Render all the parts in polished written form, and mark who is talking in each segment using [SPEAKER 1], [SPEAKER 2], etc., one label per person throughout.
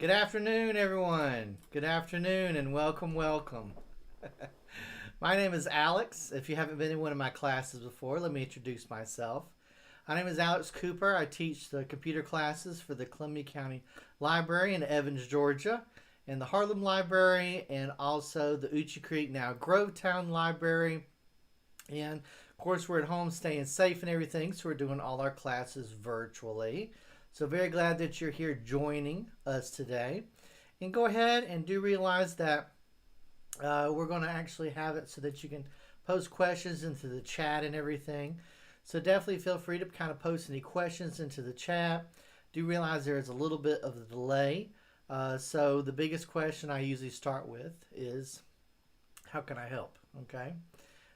[SPEAKER 1] Good afternoon, everyone. Good afternoon and welcome, welcome. My name is Alex. If you haven't been in one of my classes before, let me introduce myself. My name is Alex Cooper. I teach the computer classes for the Columbia County Library in Evans, Georgia, and the Harlem Library, and also the Uchi Creek, now Grovetown Library. And of course, we're at home staying safe and everything, so we're doing all our classes virtually. So, very glad that you're here joining us today. And go ahead and do realize that we're going to actually have it so that you can post questions into the chat and everything. So, definitely feel free to kind of post any questions into the chat. Do realize there is a little bit of a delay. So, the biggest question I usually start with is, how can I help? Okay.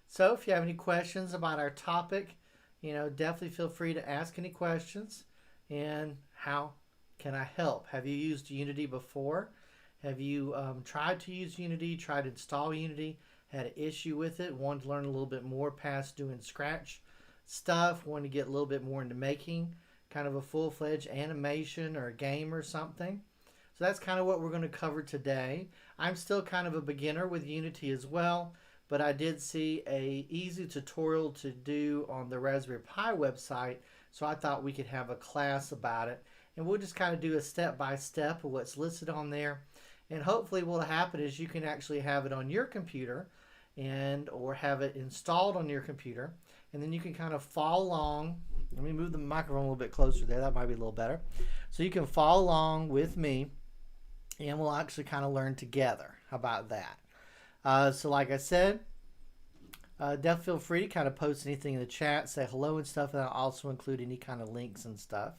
[SPEAKER 1] So, if you have any questions about our topic, definitely feel free to ask any questions. And how can I help? Have you used Unity before? Have you tried to use Unity, tried to install Unity, had an issue with it, wanted to learn a little bit more past doing Scratch stuff, wanted to get a little bit more into making kind of a full-fledged animation or a game or something? So that's kind of what we're going to cover today. I'm still kind of a beginner with Unity as well, but I did see a easy tutorial to do on the Raspberry Pi website, so I thought we could have a class about it. And we'll just kind of do a step-by-step of what's listed on there. And hopefully what'll happen is you can actually have it on your computer or have it installed on your computer. And then you can kind of follow along. Let me move the microphone a little bit closer there. That might be a little better. So you can follow along with me, and we'll actually kind of learn together. How about that? So like I said, definitely feel free to kind of post anything in the chat, say hello and stuff, and I'll also include any kind of links and stuff.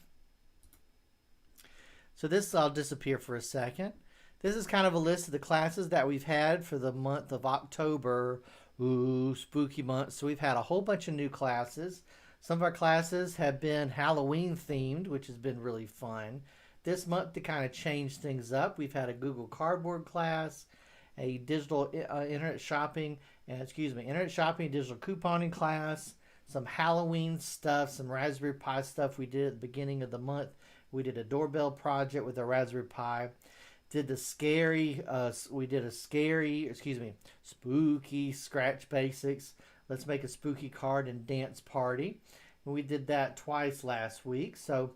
[SPEAKER 1] So this I'll disappear for a second. This is kind of a list of the classes that we've had for the month of October. Ooh, spooky month. So we've had a whole bunch of new classes. Some of our classes have been Halloween themed, which has been really fun. This month, to kind of change things up, we've had a Google Cardboard class, a digital internet shopping, internet shopping, digital couponing class, some Halloween stuff, some Raspberry Pi stuff we did at the beginning of the month. We did a doorbell project with a Raspberry Pi. Did the spooky scratch basics. Let's make a spooky card and dance party. And we did that twice last week. So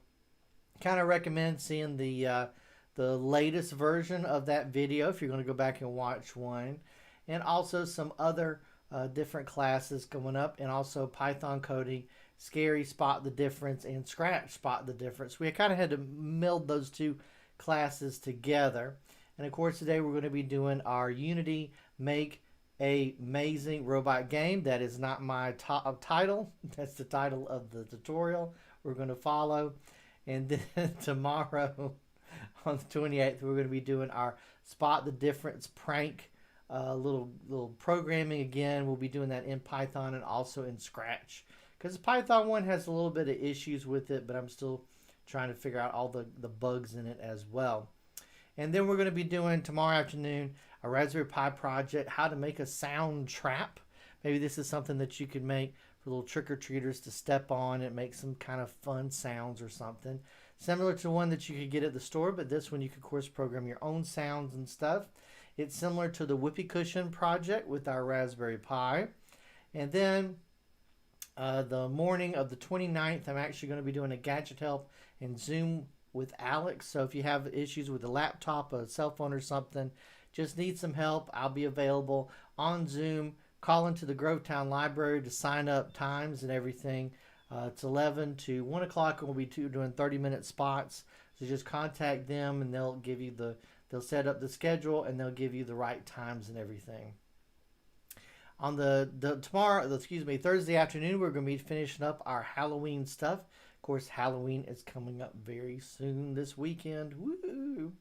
[SPEAKER 1] kind of recommend seeing the latest version of that video if you're going to go back and watch one. And also some other different classes coming up, and also Python coding, Scary Spot the Difference, and Scratch Spot the Difference. We kind of had to meld those two classes together. And of course today we're going to be doing our Unity Make a Amazing Robot Game. That is not my title. That's the title of the tutorial we're going to follow. And then tomorrow on the 28th we're going to be doing our Spot the Difference prank, little programming again. We'll be doing that in Python and also in Scratch, because the Python one has a little bit of issues with it, but I'm still trying to figure out all the bugs in it as well. And then we're going to be doing tomorrow afternoon a Raspberry Pi project, how to make a sound trap. Maybe this is something that you could make for little trick-or-treaters to step on and make some kind of fun sounds or something. Similar to one that you could get at the store, but this one you could, of course, program your own sounds and stuff. It's similar to the Whoopee Cushion project with our Raspberry Pi. And then the morning of the 29th, I'm actually going to be doing a gadget help and Zoom with Alex. So if you have issues with a laptop, a cell phone or something, just need some help, I'll be available on Zoom. Call into the Grovetown Library to sign up times and everything. It's 11 to 1 o'clock, and we'll be doing 30-minute spots. So just contact them, and they'll give you they'll set up the schedule, and they'll give you the right times and everything. On Thursday afternoon, we're going to be finishing up our Halloween stuff. Of course, Halloween is coming up very soon this weekend. Woo!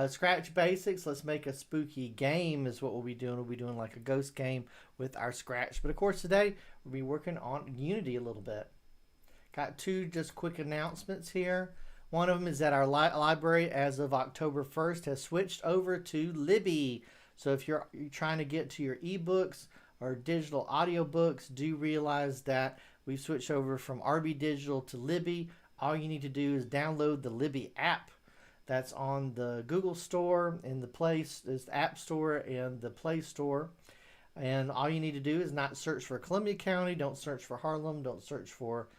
[SPEAKER 1] Scratch Basics, let's make a spooky game is what we'll be doing. We'll be doing like a ghost game with our Scratch. But of course, today we'll be working on Unity a little bit. Got two just quick announcements here. One of them is that our library, as of October 1st, has switched over to Libby. So if you're trying to get to your ebooks or digital audiobooks, do realize that we've switched over from RB Digital to Libby. All you need to do is download the Libby app. That's on the Google Store and the App Store and the Play Store. And all you need to do is not search for Columbia County, don't search for Harlem, don't search for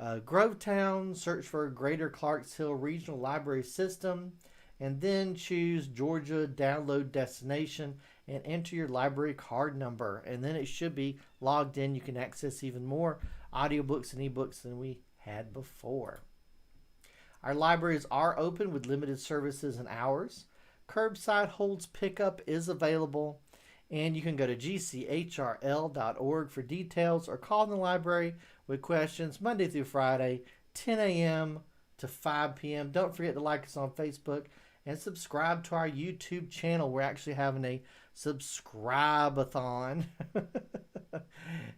[SPEAKER 1] Grovetown, search for Greater Clarksville Regional Library System, and then choose Georgia download destination and enter your library card number. And then it should be logged in. You can access even more audiobooks and ebooks than we had before. Our libraries are open with limited services and hours. Curbside holds pickup is available, and you can go to gchrl.org for details or call the library with questions Monday through Friday, 10 a.m. to 5 p.m. Don't forget to like us on Facebook and subscribe to our YouTube channel. We're actually having a subscribe-a-thon.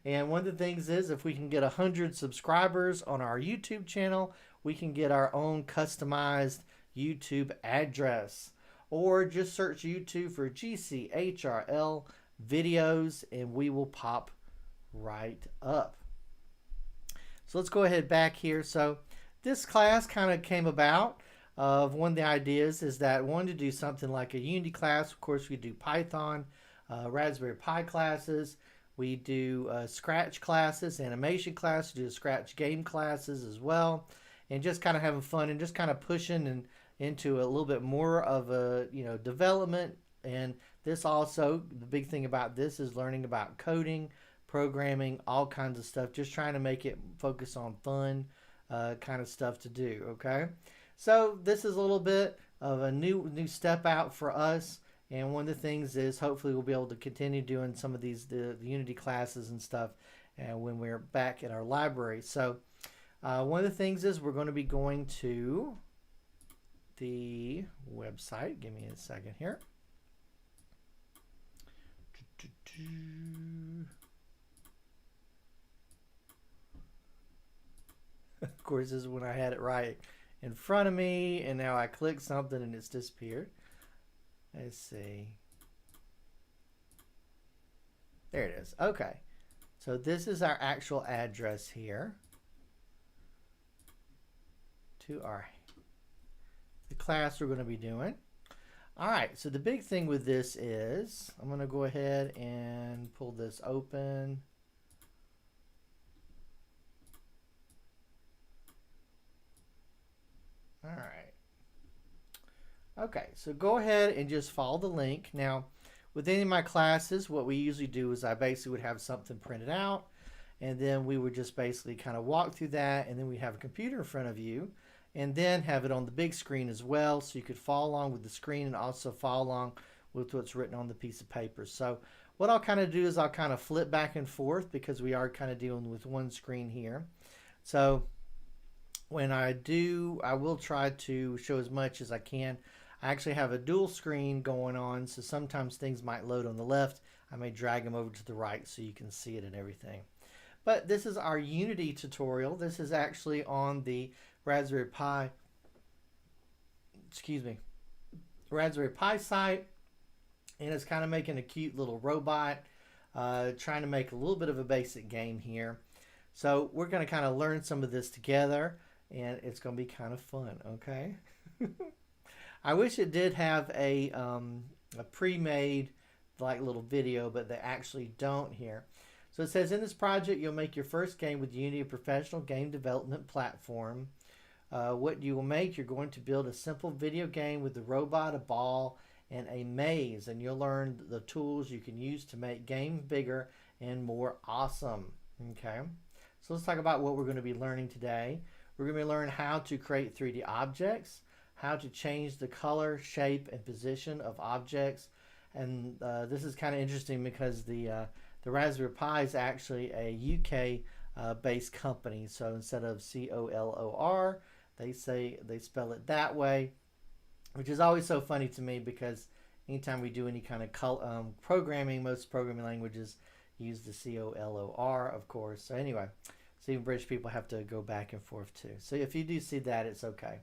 [SPEAKER 1] And one of the things is, if we can get 100 subscribers on our YouTube channel, we can get our own customized YouTube address. Or just search YouTube for GCHRL videos and we will pop right up. So let's go ahead back here. So this class kind of came about of one of the ideas is that I wanted to do something like a Unity class. Of course, we do Python, Raspberry Pi classes. We do Scratch classes, animation classes, do Scratch game classes as well, and just kind of having fun and just kind of pushing and into a little bit more of a development. And this also, the big thing about this is learning about coding, programming, all kinds of stuff. Just trying to make it focus on fun kind of stuff to do. Okay, so this is a little bit of a new step out for us. And one of the things is hopefully we'll be able to continue doing some of these the Unity classes and stuff when we're back at our library. So one of the things is we're going to be going to the website. Give me a second here. Of course, this is when I had it right in front of me, and now I click something and it's disappeared. Let's see. There it is. Okay. So this is our actual address here to the class we're going to be doing. All right. So the big thing with this is I'm going to go ahead and pull this open. All right. Okay, so go ahead and just follow the link. Now, with any of my classes, what we usually do is I basically would have something printed out, and then we would just basically kind of walk through that, and then we have a computer in front of you, and then have it on the big screen as well, so you could follow along with the screen and also follow along with what's written on the piece of paper. So what I'll kind of do is I'll kind of flip back and forth because we are kind of dealing with one screen here. So when I do, I will try to show as much as I can. I actually have a dual screen going on, so sometimes things might load on the left. I may drag them over to the right so you can see it and everything. But this is our Unity tutorial. This is actually on the Raspberry Pi, Raspberry Pi site, and it's kind of making a cute little robot, trying to make a little bit of a basic game here. So we're going to kind of learn some of this together, and it's going to be kind of fun, okay? I wish it did have a pre-made like little video, but they actually don't here. So it says, in this project, you'll make your first game with Unity, a professional game development platform. What you will make, you're going to build a simple video game with a robot, a ball, and a maze. And you'll learn the tools you can use to make games bigger and more awesome. Okay, so let's talk about what we're going to be learning today. We're going to be learning how to create 3D objects, how to change the color, shape, and position of objects. And this is kind of interesting because the Raspberry Pi is actually a UK based company. So instead of COLOR, they spell it that way, which is always so funny to me because anytime we do any kind of programming, most programming languages use the COLOR, of course. So anyway, so even British people have to go back and forth too. So if you do see that, it's okay.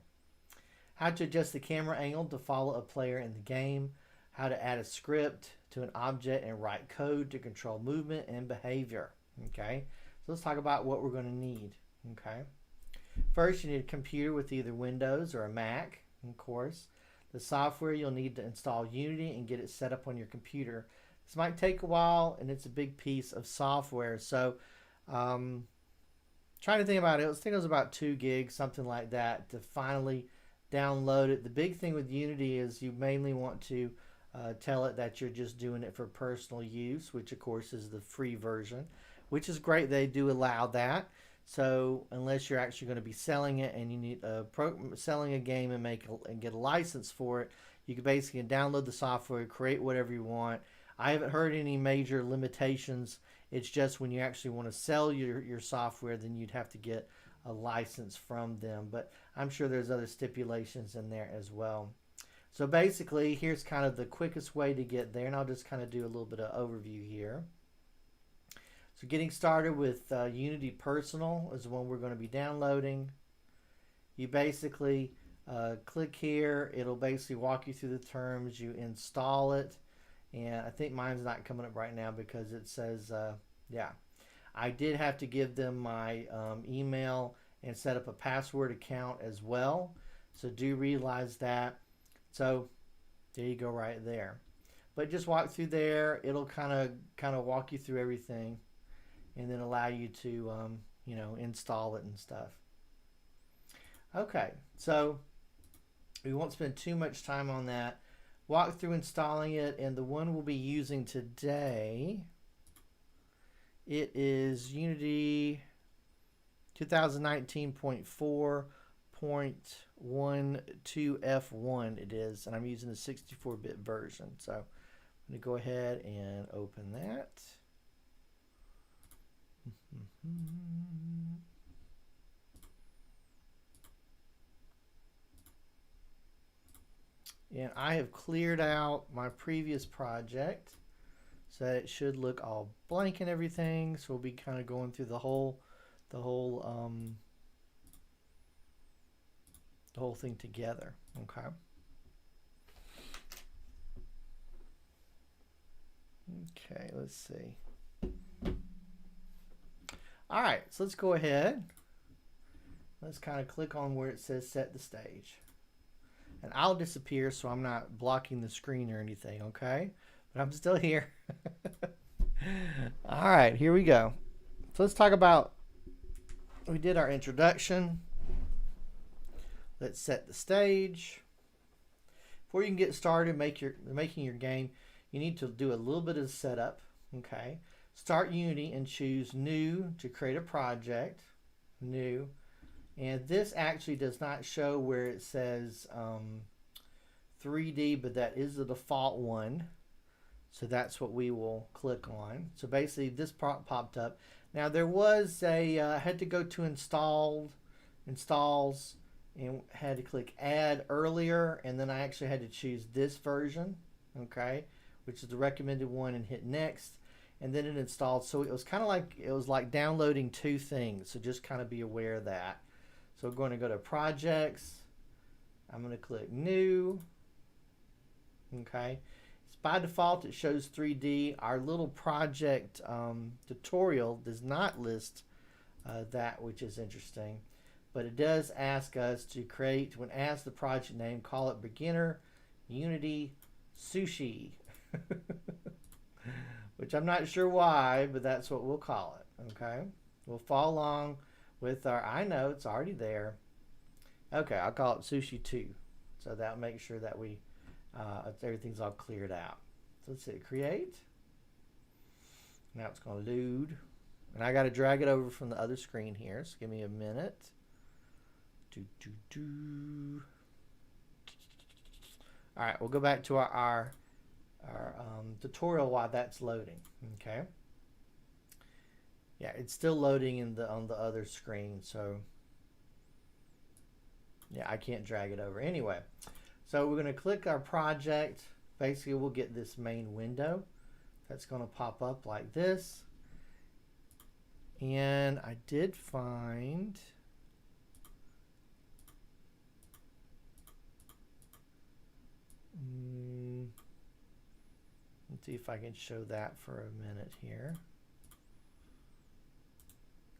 [SPEAKER 1] How to adjust the camera angle to follow a player in the game. How to add a script to an object and write code to control movement and behavior. Okay, so let's talk about what we're going to need. Okay, first you need a computer with either Windows or a Mac, of course. The software, you'll need to install Unity and get it set up on your computer. This might take a while, and it's a big piece of software. So trying to think about it, I think it was about 2 gigs, something like that, to finally download it. The big thing with Unity is you mainly want to tell it that you're just doing it for personal use, which of course is the free version, which is great. They do allow that. So unless you're actually going to be selling it and you need selling a game and get a license for it, you can basically download the software, create whatever you want. I haven't heard any major limitations. It's just when you actually want to sell your software, then you'd have to get a license from them. But I'm sure there's other stipulations in there as well. So basically, here's kind of the quickest way to get there, and I'll just kind of do a little bit of overview here. So getting started with Unity Personal is the one we're going to be downloading. You basically click here. It'll basically walk you through the terms. You install it. And I think mine's not coming up right now because it says, yeah. I did have to give them my email and set up a password account as well. So do realize that. So there you go right there. But just walk through there. It'll kind of walk you through everything, and then allow you to install it and stuff. Okay, so we won't spend too much time on that. Walk through installing it, and the one we'll be using today, it is Unity 2019.4.12F1 it is, and I'm using the 64-bit version. So I'm going to go ahead and open that. And I have cleared out my previous project, so that it should look all blank and everything. So we'll be kind of going through the whole thing together. Okay. Okay, let's see. All right, so let's go ahead. Let's kind of click on where it says set the stage. And I'll disappear so I'm not blocking the screen or anything, okay? But I'm still here. All right, here we go. So let's talk about, we did our introduction. Let's set the stage. Before you can get started making your game, you need to do a little bit of setup, okay? Start Unity and choose New to create a project. New. And this actually does not show where it says 3D, but that is the default one. So that's what we will click on. So basically this popped up. Now there was a, I had to go to installs, and had to click add earlier, and then I actually had to choose this version, okay, which is the recommended one, and hit next. And then it installed. So it was kind of like downloading two things. So just kind of be aware of that. So we're going to go to projects. I'm going to click new. Okay. It's by default, it shows 3D. Our little project tutorial does not list that, which is interesting. But it does ask us to create, when asked the project name, call it Beginner Unity Sushi. Which I'm not sure why, but that's what we'll call it. Okay. We'll follow along with our, I know it's already there. Okay, I'll call it Sushi 2. So that'll make sure that we, everything's all cleared out. So let's hit create. Now it's going to load. And I got to drag it over from the other screen here. So give me a minute. All right, we'll go back to our tutorial while that's loading. Okay. Yeah, it's still loading on the other screen, so yeah, I can't drag it over. Anyway, so we're going to click our project. Basically, we'll get this main window that's going to pop up like this. And I did find, let's see if I can show that for a minute here.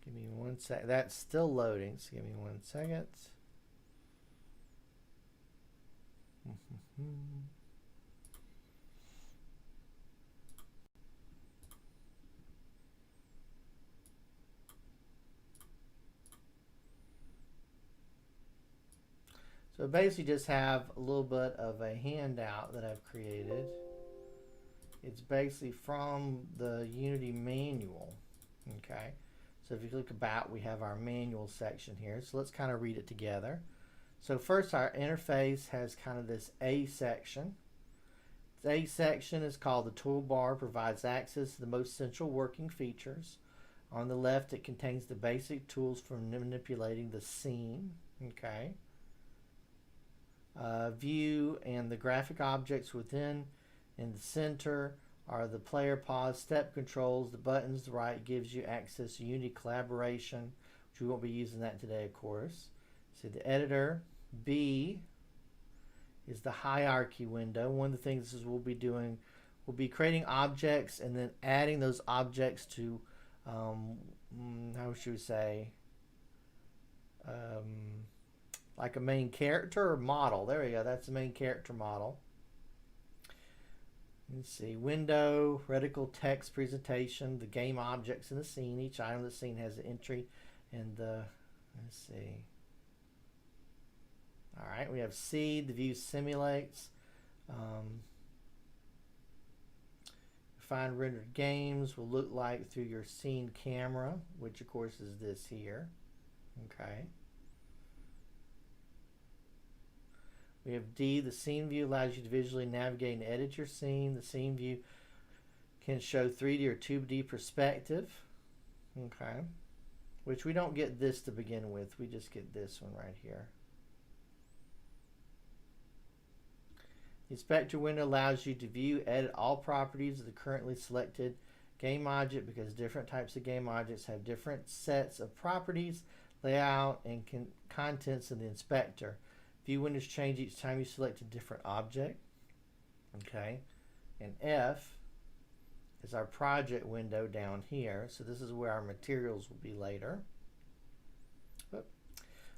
[SPEAKER 1] Give me 1 sec. That's still loading, so give me 1 second. So basically just have a little bit of a handout that I've created. It's basically from the Unity manual. Okay. So if you click about, we have our manual section here. So let's kind of read it together. So first, our interface has kind of this A section. The A section is called the toolbar, provides access to the most central working features. On the left, it contains the basic tools for manipulating the scene. Okay. View and the graphic objects within. In the center are the player pause, step controls. The buttons to the right gives you access to Unity collaboration, which we won't be using that today, of course. See the editor. B is the hierarchy window. One of the things is we'll be doing, we'll be creating objects and then adding those objects to, how should we say, like a main character or model. There we go. That's the main character model. Let's see, window, reticle text presentation, the game objects in the scene. Each item in the scene has an entry and the, let's see. All right, we have seed, the view simulates. Find rendered games will look like through your scene camera, which of course is this here. Okay. We have D, the scene view allows you to visually navigate and edit your scene. The scene view can show 3D or 2D perspective. Okay. Which we don't get this to begin with. We just get this one right here. The inspector window allows you to view, edit all properties of the currently selected game object because different types of game objects have different sets of properties, layout, and contents in the inspector. View windows change each time you select a different object. Okay. And F is our project window down here. So this is where our materials will be later.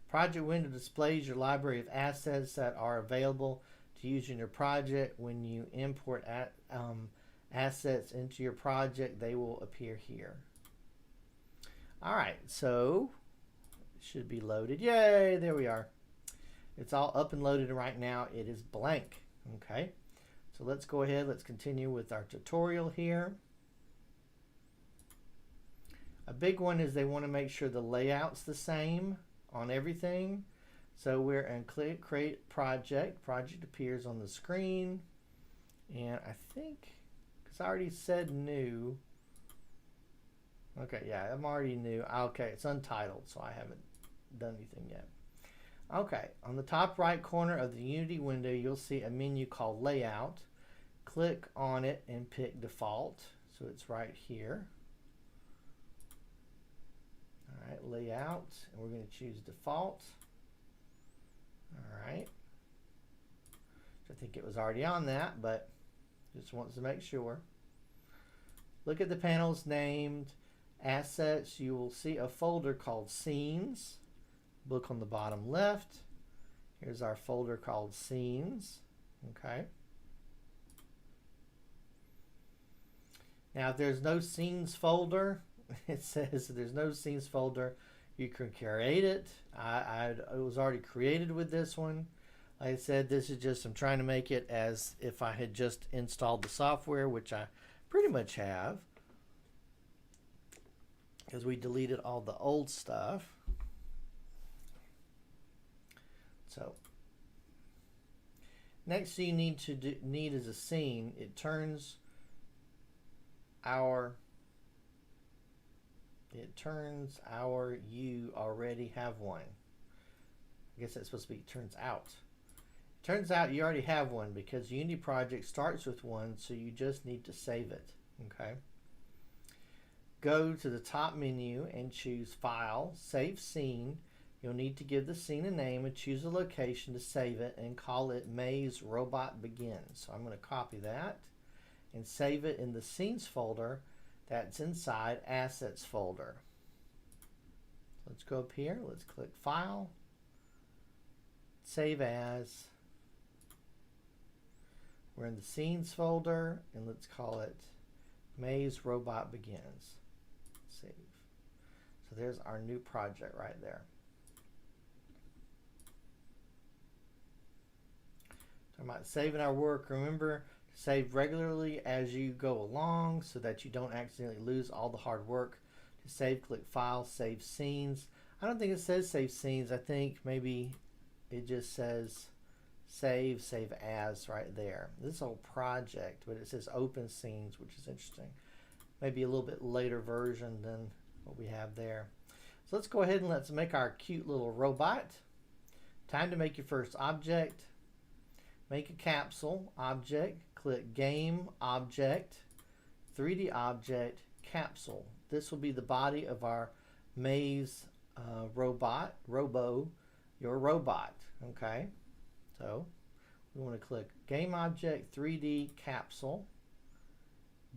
[SPEAKER 1] Project window displays your library of assets that are available to use in your project. When you import assets into your project, they will appear here. All right, so it should be loaded. Yay, there we are. It's all up and loaded right now. It is blank. Okay, so let's go ahead. Let's continue with our tutorial here. A big one is they want to make sure the layout's the same on everything. So we're in click create project. Project appears on the screen. And I think, because I already said new. Okay, yeah, I'm already new. Okay, it's untitled, so I haven't done anything yet. Okay, on the top right corner of the Unity window, you'll see a menu called Layout. Click on it and pick Default. So it's right here. All right, Layout, and we're going to choose Default. All right. I think it was already on that, but just wants to make sure. Look at the panels named Assets. You will see a folder called Scenes. Look on the bottom left. Here's our folder called Scenes. Okay. Now, if there's no Scenes folder, it says there's no Scenes folder. You can create it. It was already created with this one. Like I said, this is just, I'm trying to make it as if I had just installed the software, which I pretty much have, because we deleted all the old stuff. So next thing you need to need is a scene. It turns our you already have one. I guess that's supposed to be turns out. Turns out you already have one because Unity project starts with one, so you just need to save it. Okay. Go to the top menu and choose File, Save Scene. You'll need to give the scene a name and choose a location to save it and call it Maze Robot Begins. So I'm going to copy that and save it in the Scenes folder that's inside Assets folder. Let's go up here. Let's click File, Save As. We're in the Scenes folder, and let's call it Maze Robot Begins. Save. So there's our new project right there. Talking about saving our work. Remember to save regularly as you go along so that you don't accidentally lose all the hard work. To save, click File, Save Scenes. I don't think it says Save Scenes. I think maybe it just says Save As right there. This whole project, but it says Open Scenes, which is interesting. Maybe a little bit later version than what we have there. So let's go ahead and let's make our cute little robot. Time to make your first object. Make a capsule object. Click Game Object, 3D Object, Capsule. This will be the body of our maze your robot. Okay, so we want to click Game Object, 3D Capsule,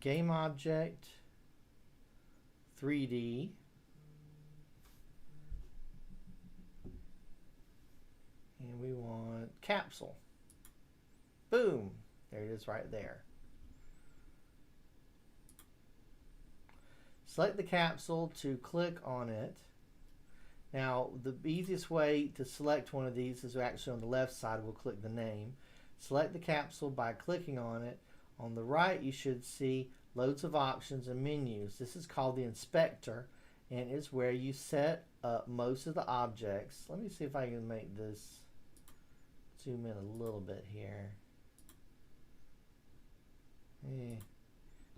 [SPEAKER 1] Game Object, 3D, and we want Capsule. Boom, there it is right there. select the capsule to click on it. Now, the easiest way to select one of these is actually on the left side. We'll click the name. Select the capsule by clicking on it. On the right, you should see loads of options and menus. This is called the inspector, and is where you set up most of the objects. Let me see if I can make this zoom in a little bit here.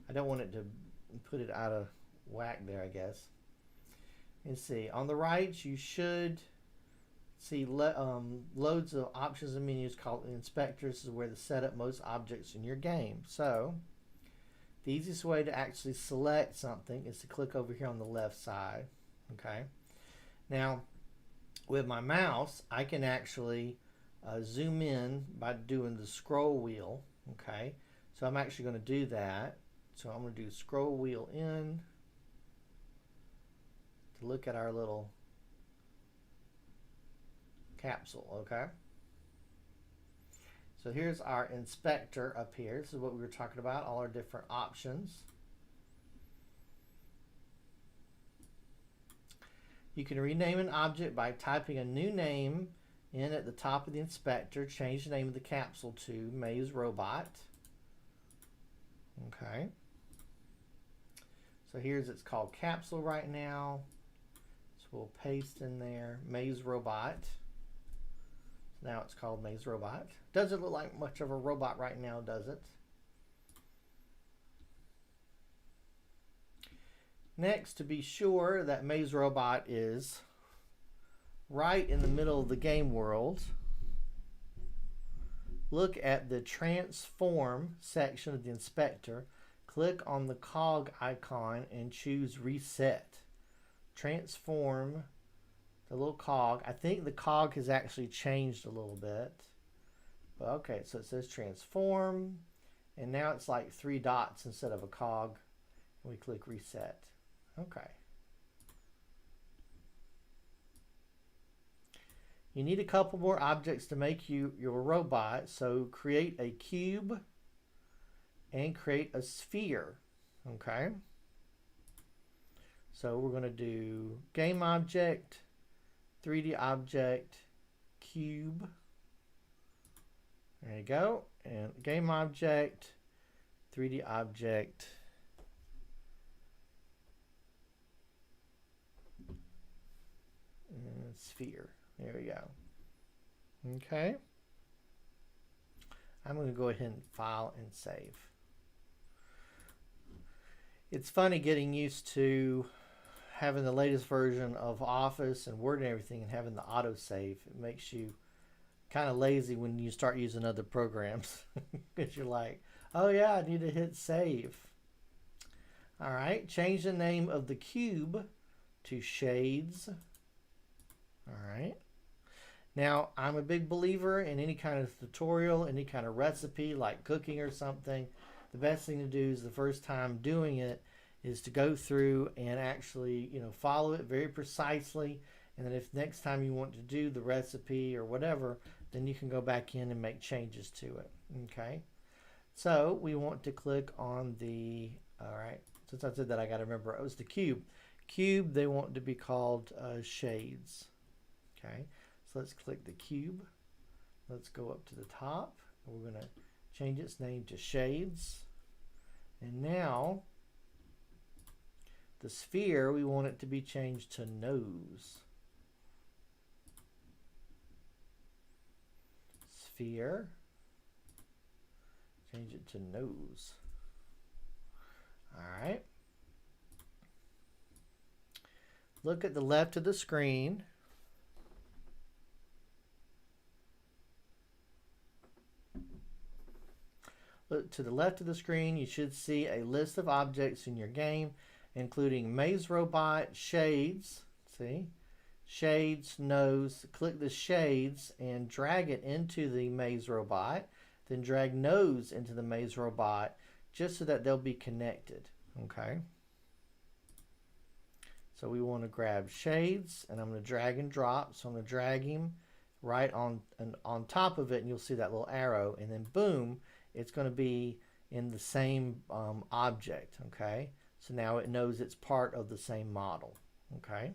[SPEAKER 1] I don't want it to put it out of whack there, I guess. Let's see. On the right, you should see loads of options and menus called inspectors. This is where to set up most objects in your game. So the easiest way to actually select something is to click over here on the left side. Okay. Now, with my mouse, I can actually zoom in by doing the scroll wheel. Okay. So I'm actually going to do that. So I'm going to do scroll wheel in to look at our little capsule. Okay. So here's our inspector up here. This is what we were talking about, all our different options. You can rename an object by typing a new name in at the top of the inspector. Change the name of the capsule to Maze Robot. Okay. So it's called capsule right now. So we'll paste in there Maze Robot. Now it's called Maze Robot. Doesn't look like much of a robot right now, does it? Next, to be sure that Maze Robot is right in the middle of the game world, look at the Transform section of the inspector. Click on the cog icon and choose Reset. Transform the little cog. I think the cog has actually changed a little bit. But okay, so it says transform, and now it's like 3 dots instead of a cog. And we click reset. Okay. You need a couple more objects to make your robot. So create a cube and create a sphere. Okay. So we're going to do game object, 3D object, cube. There you go. And game object, 3D object, and sphere. There we go. Okay. I'm going to go ahead and file and save. It's funny getting used to having the latest version of Office and Word and everything and having the autosave. It makes you kind of lazy when you start using other programs because you're like, oh yeah, I need to hit save. All right, change the name of the cube to Shades. All right. Now, I'm a big believer in any kind of tutorial, any kind of recipe like cooking or something. The best thing to do is the first time doing it is to go through and actually, follow it very precisely. And then if next time you want to do the recipe or whatever, then you can go back in and make changes to it. Okay. So we want to click on the, all right, since I said that, I got to remember it was the cube. Cube, they want to be called Shades. Okay. So let's click the cube. Let's go up to the top. We're going to change its name to Shades. And now the sphere, we want it to be changed to Nose. Sphere. Change it to Nose. All right. Look at the left of the screen. Look to the left of the screen, you should see a list of objects in your game, including Maze Robot, Shades, see? Shades, Nose. Click the Shades and drag it into the Maze Robot. Then drag Nose into the Maze Robot just so that they'll be connected, okay? So we want to grab Shades, and I'm going to drag and drop. So I'm going to drag him right on top of it, and you'll see that little arrow, and then boom, it's going to be in the same object, okay? So now it knows it's part of the same model. Okay.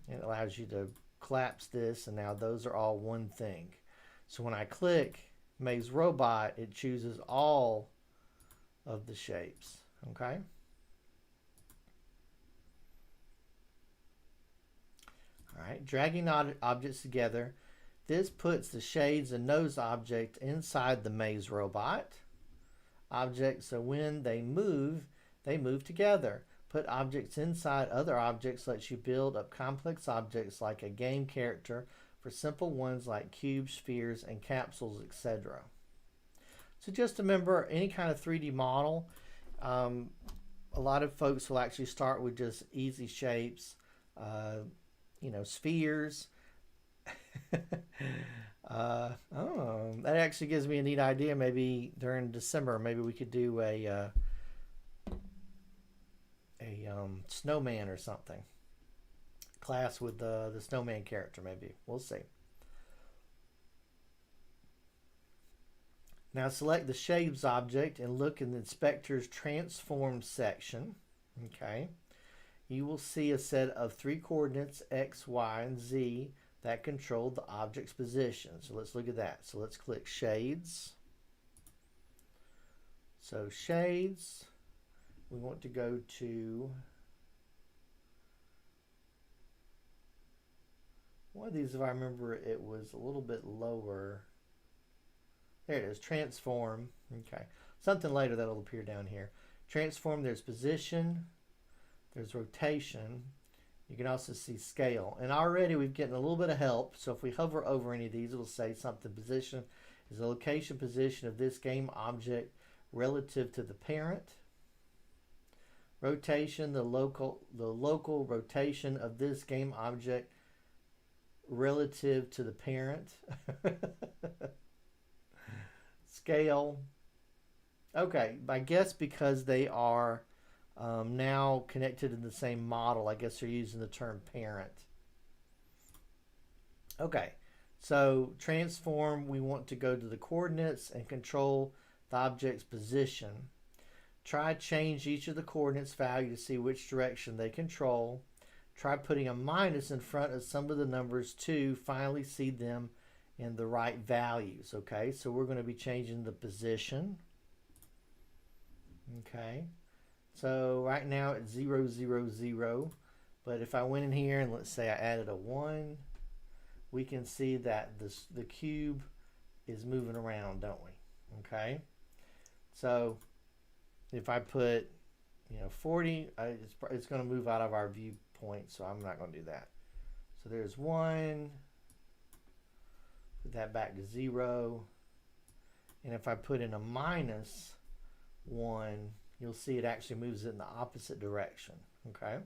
[SPEAKER 1] And it allows you to collapse this, and now those are all one thing. So when I click Maze Robot, it chooses all of the shapes. Okay. All right, dragging objects together. This puts the shades and nose object inside the Maze Robot object, so when they move together. Put objects inside other objects lets you build up complex objects like a game character for simple ones like cubes, spheres, and capsules, etc. So just remember, any kind of 3D model, a lot of folks will actually start with just easy shapes, spheres. I don't know. That actually gives me a neat idea. Maybe during December, maybe we could do a snowman or something. Class with the snowman character, maybe. We'll see. Now select the Shapes object and look in the Inspector's Transform section. Okay. You will see a set of 3 coordinates, X, Y, and Z, that control the object's position. So let's look at that. So let's click Shades. So Shades, we want to go to one of these. If I remember, it was a little bit lower. There it is, Transform. Okay, something later that'll appear down here. Transform, there's Position, there's Rotation. You can also see Scale. And already we've gotten a little bit of help. So if we hover over any of these, it'll say something. Position is the location position of this game object relative to the parent. Rotation, the local rotation of this game object relative to the parent. Scale. Okay, I guess because they are now connected in the same model, I guess they're using the term parent. Okay, so transform, we want to go to the coordinates and control the object's position. Try change each of the coordinates value to see which direction they control. Try putting a minus in front of some of the numbers to finally see them in the right values. Okay, so we're going to be changing the position. Okay. So right now it's 0, 0, 0. But if I went in here and let's say I added a 1, we can see that the cube is moving around, don't we? Okay. So if I put 40, it's going to move out of our viewpoint, so I'm not going to do that. So there's 1. Put that back to 0. And if I put in a minus 1, you'll see it actually moves it in the opposite direction. Okay.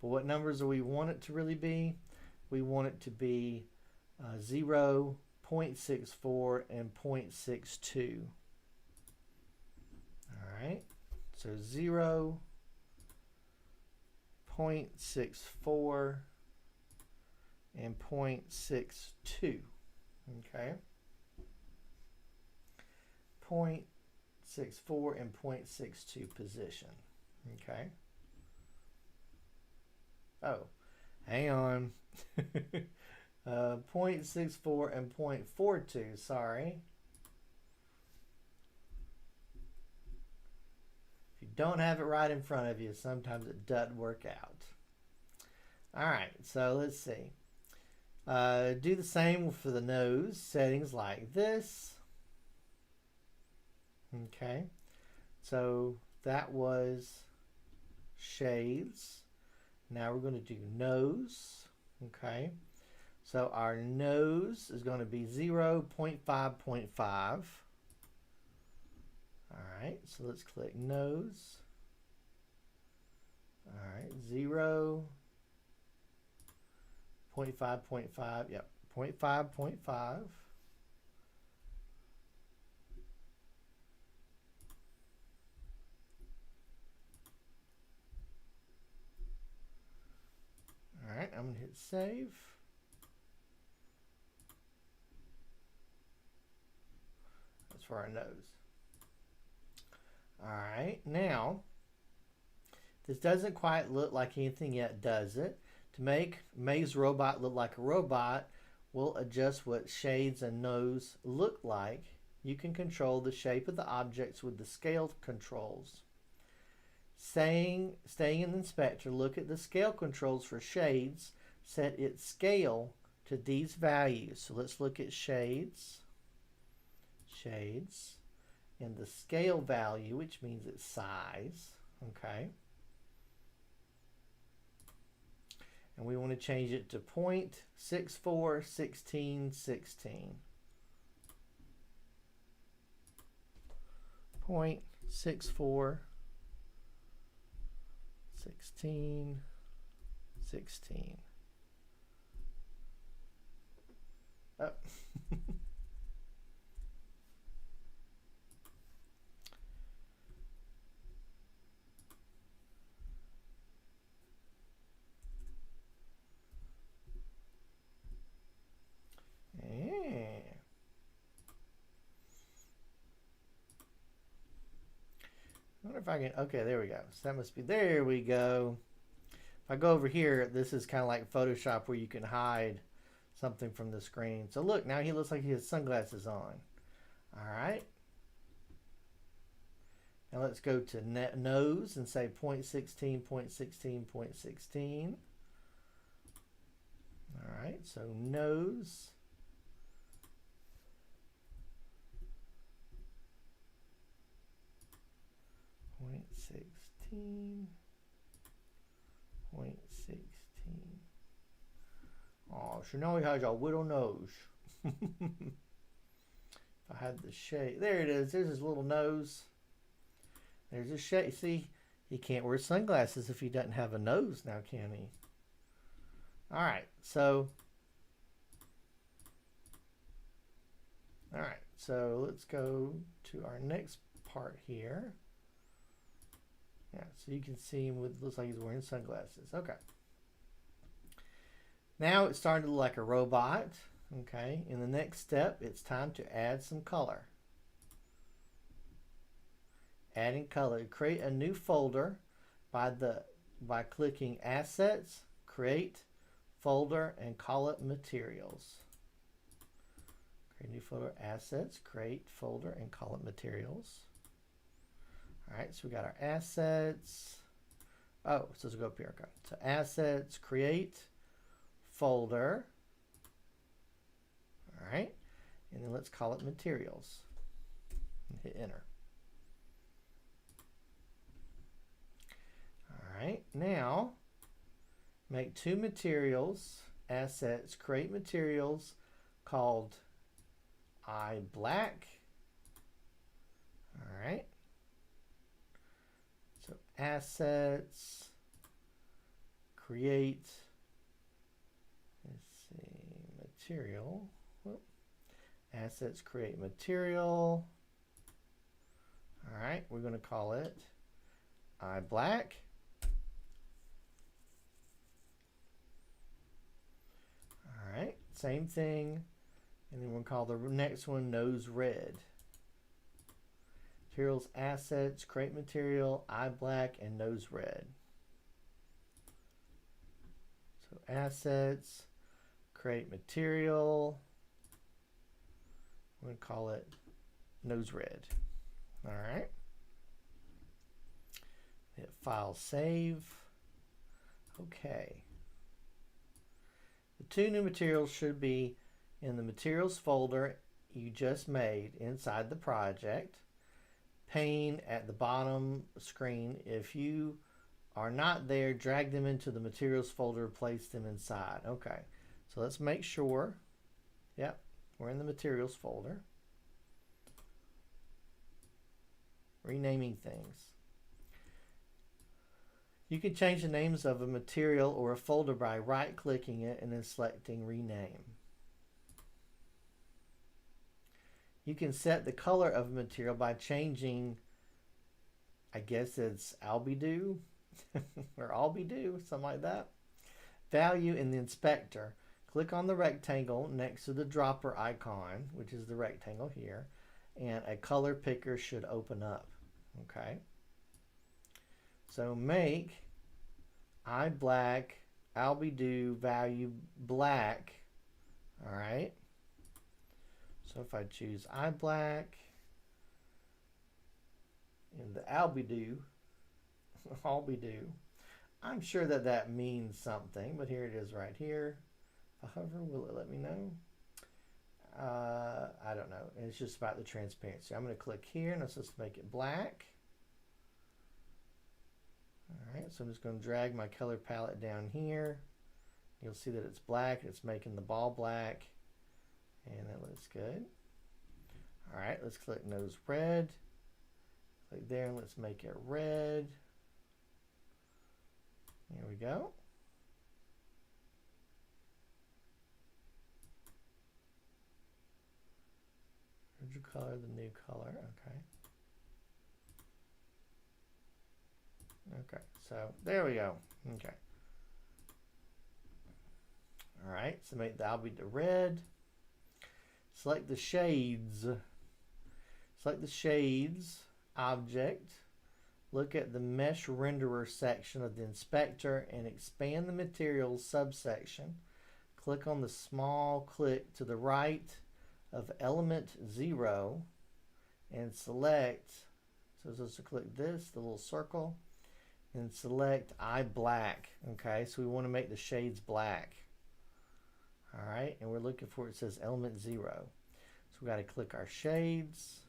[SPEAKER 1] But what numbers do we want it to really be? We want it to be 0, 0.64, and 0.62. All right. So 0, 0.64, and 0.62. Okay. 0.64 and 0.62 position. Okay. Oh, hang on. 0.64 and 0.42, sorry. If you don't have it right in front of you, sometimes it doesn't work out. All right, so let's see. Do the same for the nose, settings like this. Okay, so that was shades. Now we're going to do nose. Okay, so our nose is going to be 0, 0.5, 0.5. All right, so let's click nose. All right, 0, 0.5, 0.5, yep, 0.5, 0.5. All right, I'm going to hit save. That's for our nose. All right, now This doesn't quite look like anything yet, does it? To make May's robot look like a robot, we'll adjust what shades and nose look like. You can control the shape of the objects with the scale controls. Staying in the inspector, look at the scale controls for shades. Set its scale to these values. So let's look at shades. Shades. And the scale value, which means its size. Okay. And we want to change it to 0.64, 16, 16. 0.64, 16, 16. Oh. I wonder if I can, okay, there we go. So that must be, there we go. If I go over here, this is kind of like Photoshop where you can hide something from the screen. So look, now he looks like he has sunglasses on. All right. Now let's go to nose and say 0.16, 0.16, 0.16. All right, so nose. Point 16. Oh, so now he has a little nose. If I had the shade, there it is. There's his little nose. There's his shade. See, he can't wear sunglasses if he doesn't have a nose now, can he? All right, so let's go to our next part here. Yeah, so you can see him with, looks like he's wearing sunglasses. Okay. Now it's starting to look like a robot. Okay, in the next step, it's time to add some color. Adding color. Create a new folder by clicking Assets, Create Folder, and call it Materials. Create a new folder, Assets, Create Folder, and call it Materials. All right, so we got our assets. Oh, so let's go up here. Okay. So Assets, Create Folder. All right, and then let's call it Materials. And hit Enter. All right, now make two materials, assets, create materials called iBlack. All right. So assets, create, let's see, material. Whoop. Assets, create material. All right, we're going to call it iBlack. All right, same thing. And then we'll call the next one Nose Red. Materials, assets, create material, iBlack, and Nose Red. So assets, create material. We're going to call it Nose Red. All right. Hit File, Save. Okay. The two new materials should be in the materials folder you just made inside the project. Pane at the bottom screen. If you are not there, drag them into the materials folder, place them inside. Okay, so let's make sure. Yep, we're in the materials folder. Renaming things. You can change the names of a material or a folder by right-clicking it and then selecting Rename. You can set the color of a material by changing, I guess it's albedo or albedo, something like that. Value in the inspector. Click on the rectangle next to the dropper icon, which is the rectangle here, and a color picker should open up. Okay. So make I black albedo value black. All right. So if I choose I black and the albedo, I'm sure that that means something, but here it is right here. If I hover, will it let me know? I don't know. It's just about the transparency. I'm going to click here and let's just make it black. All right, so I'm just going to drag my color palette down here. You'll see that it's black. It's making the ball black, and that looks good. All right, let's click nose red. Click there and let's make it red. There we go. Original color, the new color, okay. Okay, so there we go. Okay. All right, so make the albedo red. Select the shades. Select the shades object. Look at the mesh renderer section of the inspector and expand the materials subsection. Click on the small click to the right of element 0 and select, so just to click this, the little circle, and select I black. Okay, so we want to make the shades black. All right, and we're looking for, it says element 0. So we got to click our shades.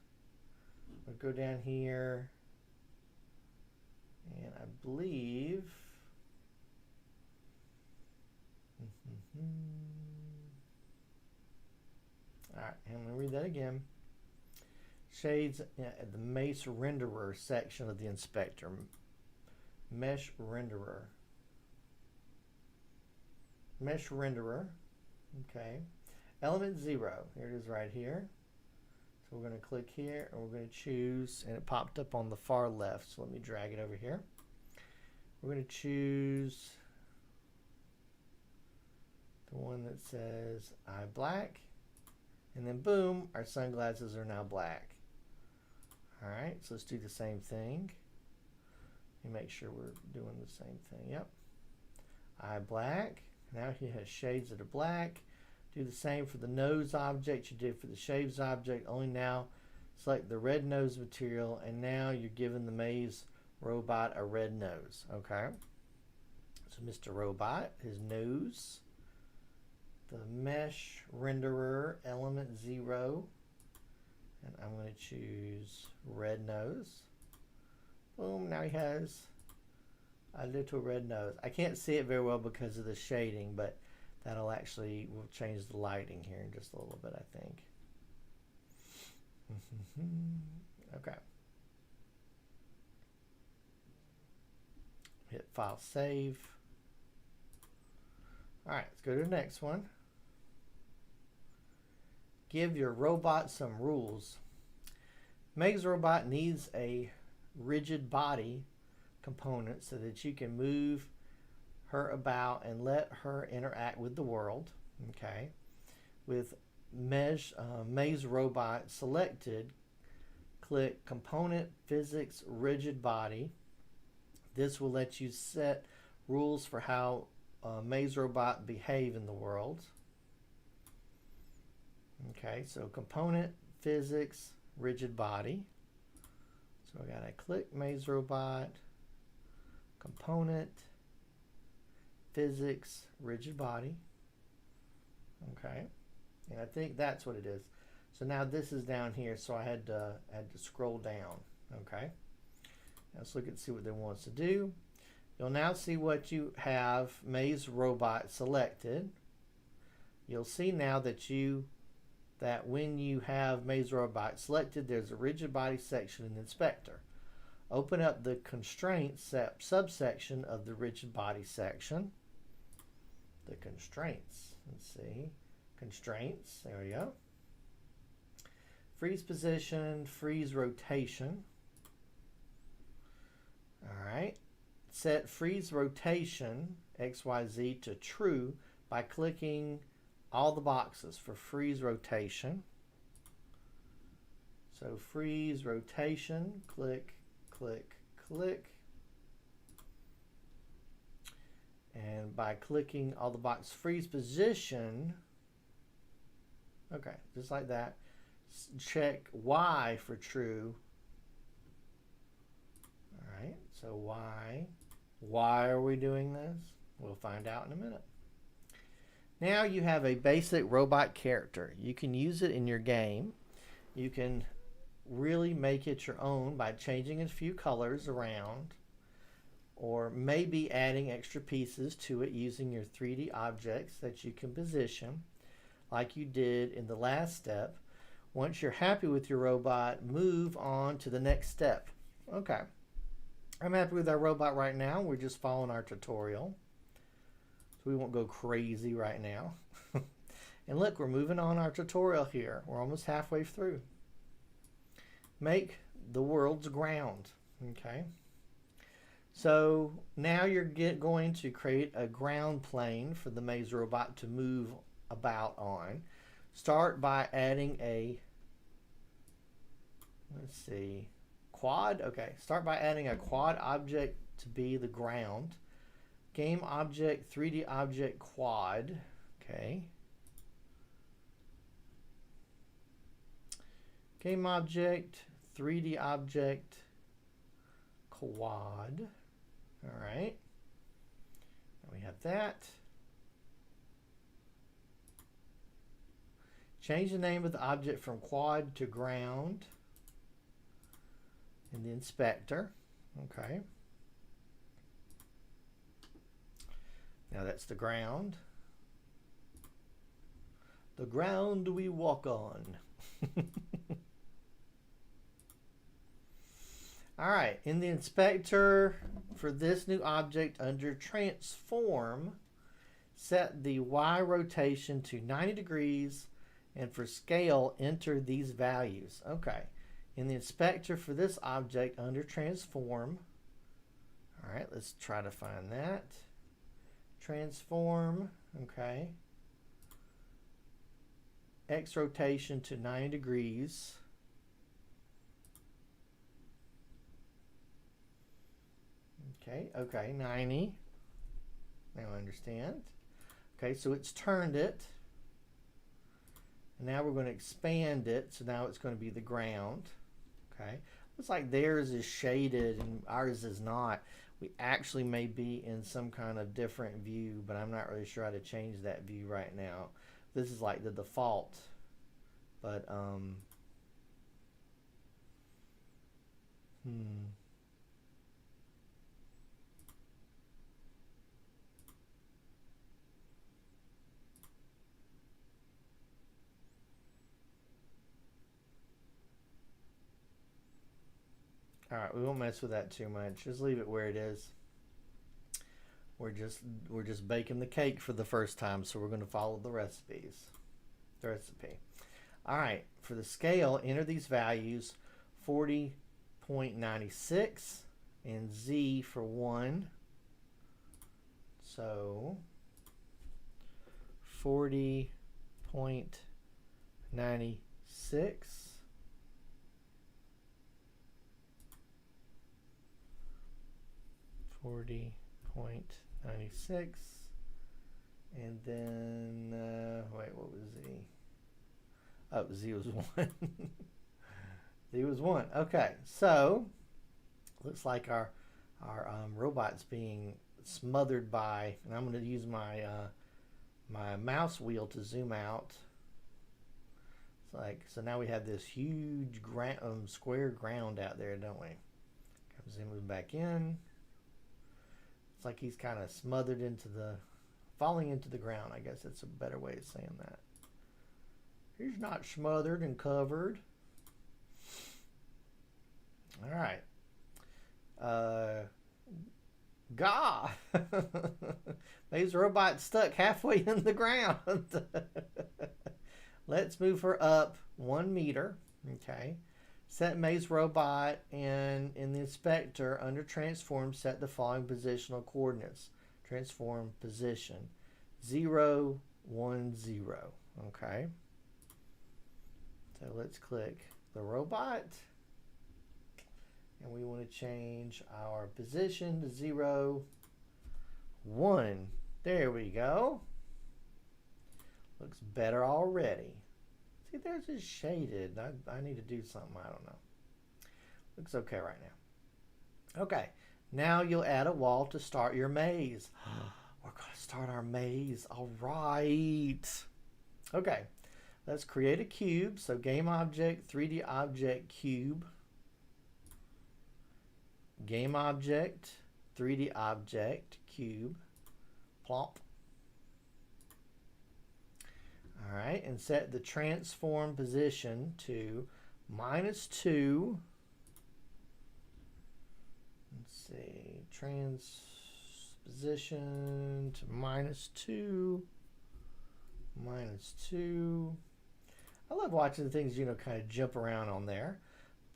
[SPEAKER 1] We'll go down here, and I believe, all right, I'm going to read that again. Shades at the mesh renderer section of the inspector. Mesh renderer. Mesh renderer. Okay. Element 0. Here it is right here. So we're going to click here and we're going to choose, and it popped up on the far left. So let me drag it over here. We're going to choose the one that says I black. And then boom, our sunglasses are now black. All right, so let's do the same thing. Let me make sure we're doing the same thing. Yep. I black. Now he has shades that are black. Do the same for the nose object you did for the shades object, only now select the red nose material, and now you're giving the maze robot a red nose. Okay. So Mr. Robot, his nose. The mesh renderer element 0, and I'm going to choose red nose. Boom, now he has a little red nose. I can't see it very well because of the shading, but that'll actually, we'll change the lighting here in just a little bit, I think. Okay. Hit file save. All right, let's go to the next one. Give your robot some rules. Meg's robot needs a rigid body component so that you can move her about and let her interact with the world. Okay. With Meg's robot selected, click Component Physics Rigid Body. This will let you set rules for how Meg's robot behave in the world. Okay, so component physics rigid body. So I gotta click Maze Robot, component physics rigid body. Okay, and I think that's what it is. So now this is down here, so I had to scroll down. Okay, now let's look and see what they want us to do. You'll now see what you have Maze Robot selected. You'll see now that when you have Maze Robot selected, there's a rigid body section in the inspector. Open up the constraints subsection of the rigid body section. The constraints, let's see, constraints, there we go. Freeze position, freeze rotation. All right, set freeze rotation XYZ to true by clicking all the boxes for freeze rotation. So freeze rotation, click, click, click. And by clicking all the box freeze position, okay, just like that, check Y for true. All right, so Y. Why are we doing this? We'll find out in a minute. Now you have a basic robot character. You can use it in your game. You can really make it your own by changing a few colors around, or maybe adding extra pieces to it using your 3D objects that you can position like you did in the last step. Once you're happy with your robot, move on to the next step. Okay, I'm happy with our robot right now. We're just following our tutorial, so we won't go crazy right now. And look, we're moving on our tutorial here. We're almost halfway through. Make the world's ground. Okay, so now you're going to create a ground plane for the maze robot to move about on. Start by adding a, let's see, quad. Okay, start by adding a quad object to be the ground. Game object, 3D object, quad. Okay. Game object, 3D object, quad. All right. We have that. Change the name of the object from quad to ground in the inspector. Okay. Now that's the ground. The ground we walk on. All right, in the inspector for this new object under transform, set the Y rotation to 90 degrees, and for scale, enter these values. Okay, in the inspector for this object under transform, all right, let's try to find that. Transform, okay. X rotation to 90 degrees. Okay, 90. Now I understand. Okay, so it's turned it. And now we're going to expand it, so now it's going to be the ground. Okay, looks like theirs is shaded and ours is not. We actually may be in some kind of different view, but I'm not really sure how to change that view right now. This is like the default, but all right, we won't mess with that too much. Just leave it where it is. We're just baking the cake for the first time, so we're going to follow the recipe. All right, for the scale, enter these values: 40.96 and Z for 1. So 40.96. 40.96, and then wait, what was Z? Oh, Z was 1. Z was 1. Okay, so looks like our robot's being smothered by, and I'm going to use my my mouse wheel to zoom out. It's like, so now we have this huge square ground out there, don't we? Zoom back in. It's like he's kind of smothered into falling into the ground. I guess that's a better way of saying that. He's not smothered and covered. All right. Gah! Maze robot stuck halfway in the ground. Let's move her up 1 meter. Okay. Set maze robot, and in the inspector under transform, set the following positional coordinates. Transform position 0, 1, 0. Okay. So let's click the robot, and we want to change our position to 0, 1. There we go. Looks better already. See, there's just shaded. I need to do something. I don't know. Looks okay right now. Okay. Now you'll add a wall to start your maze. We're going to start our maze. All right. Okay. Let's create a cube. So game object, 3D object, cube. Game object, 3D object, cube. Plop. All right. And set the transform position to -2. Let's see. Transposition to -2. -2. I love watching the things, kind of jump around on there.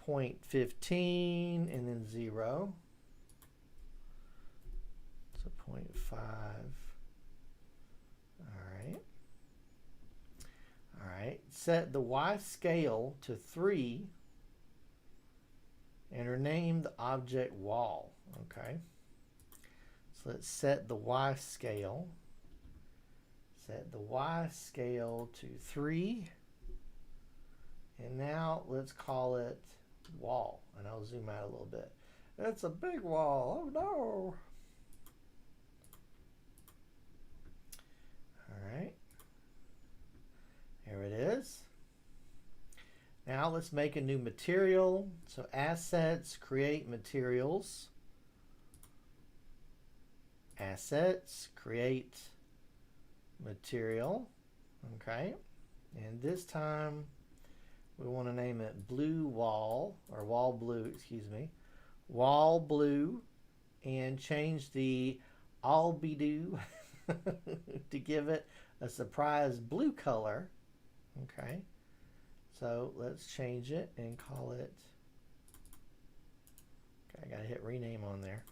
[SPEAKER 1] 0.15 and then 0. So 0.5. All right. Set the Y scale to 3 and rename the object wall. Okay. So let's set the Y scale. Set the Y scale to 3. And now let's call it wall. And I'll zoom out a little bit. It's a big wall. Oh no. All right. Here it is. Now let's make a new material. So assets, create materials. Assets, create material. Okay. And this time we want to name it blue wall, or wall blue, excuse me. Wall blue, and change the albedo to give it a surprise blue color. Okay. So let's change it and call it, okay, I gotta hit rename on there.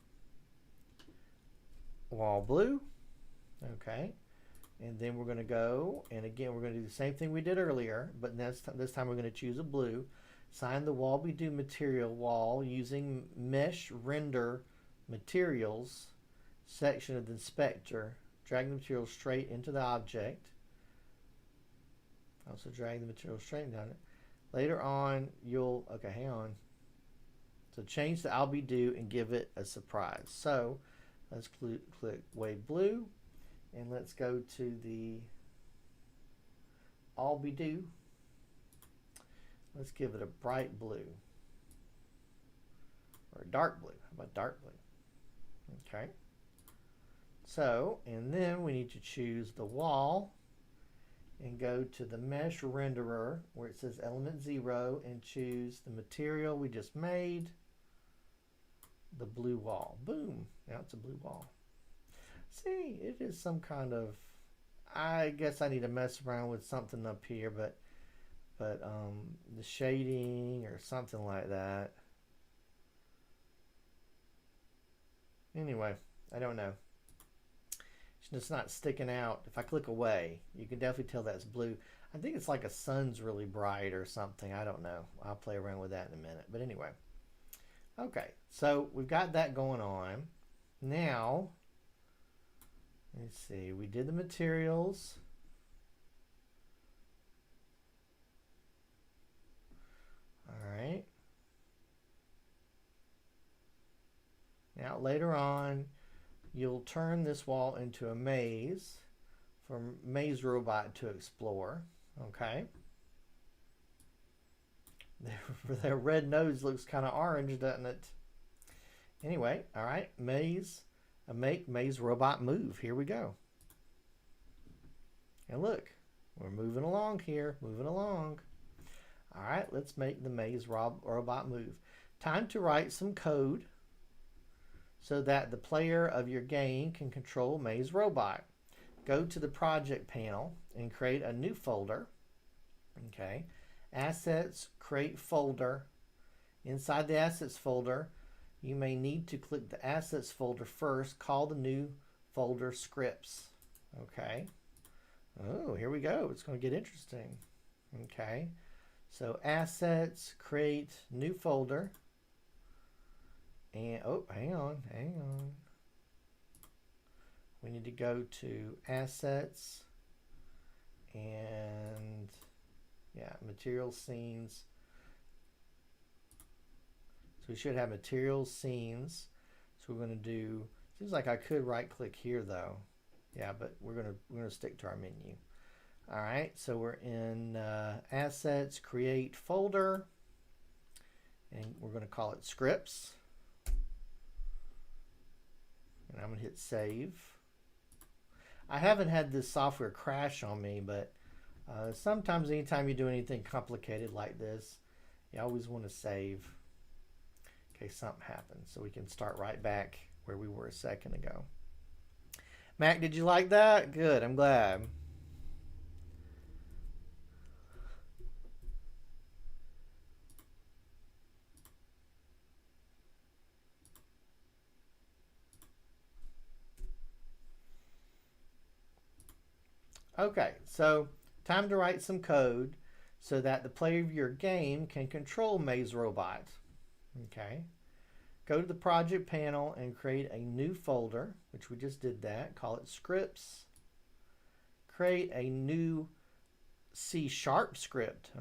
[SPEAKER 1] Wall blue. Okay. And then we're going to go, and again, we're going to do the same thing we did earlier, but this time we're going to choose a blue. Sign the wall we do material wall using mesh render materials section of the inspector. Drag the material straight into the object. Also drag the material straight down it. Later on, okay, hang on. So change the albedo and give it a surprise. So let's click wave blue. And let's go to the albedo. Let's give it a bright blue. Or a dark blue. How about dark blue? Okay. So, and then we need to choose the wall and go to the mesh renderer where it says element 0 and choose the material we just made, the blue wall. Boom. Now it's a blue wall. See, it is some kind of, I guess I need to mess around with something up here, but the shading or something like that. Anyway, I don't know. It's just not sticking out. If I click away, you can definitely tell that's blue. I think it's like a sun's really bright or something. I don't know. I'll play around with that in a minute. But anyway. Okay, so we've got that going on. Now, let's see, we did the materials. All right. Now later on, you'll turn this wall into a maze for Maze Robot to explore. Okay. Their red nose looks kind of orange, doesn't it? Anyway, all right, make Maze Robot move. Here we go. And look, we're moving along here, moving along. All right, let's make the Maze Robot move. Time to write some code so that the player of your game can control Maze Robot. Go to the project panel and create a new folder. Okay. Assets, create folder. Inside the assets folder, you may need to click the assets folder first. Call the new folder scripts. Okay. Oh, here we go. It's going to get interesting. Okay. So assets, create new folder. And, oh, hang on. we need to go to assets and material scenes. So we should have materials scenes. So we're going to do, seems like I could right click here though. Yeah, but we're gonna stick to our menu. All right, so we're in assets, create folder, and we're going to call it scripts. And I'm going to hit save. I haven't had this software crash on me, but sometimes anytime you do anything complicated like this, you always want to save in case something happens, so we can start right back where we were a second ago. Mac, did you like that? Good, I'm glad. Okay, so time to write some code so that the player of your game can control Maze Robot. Okay, go to the project panel and create a new folder, which we just did that. Call it scripts. Create a new C# script.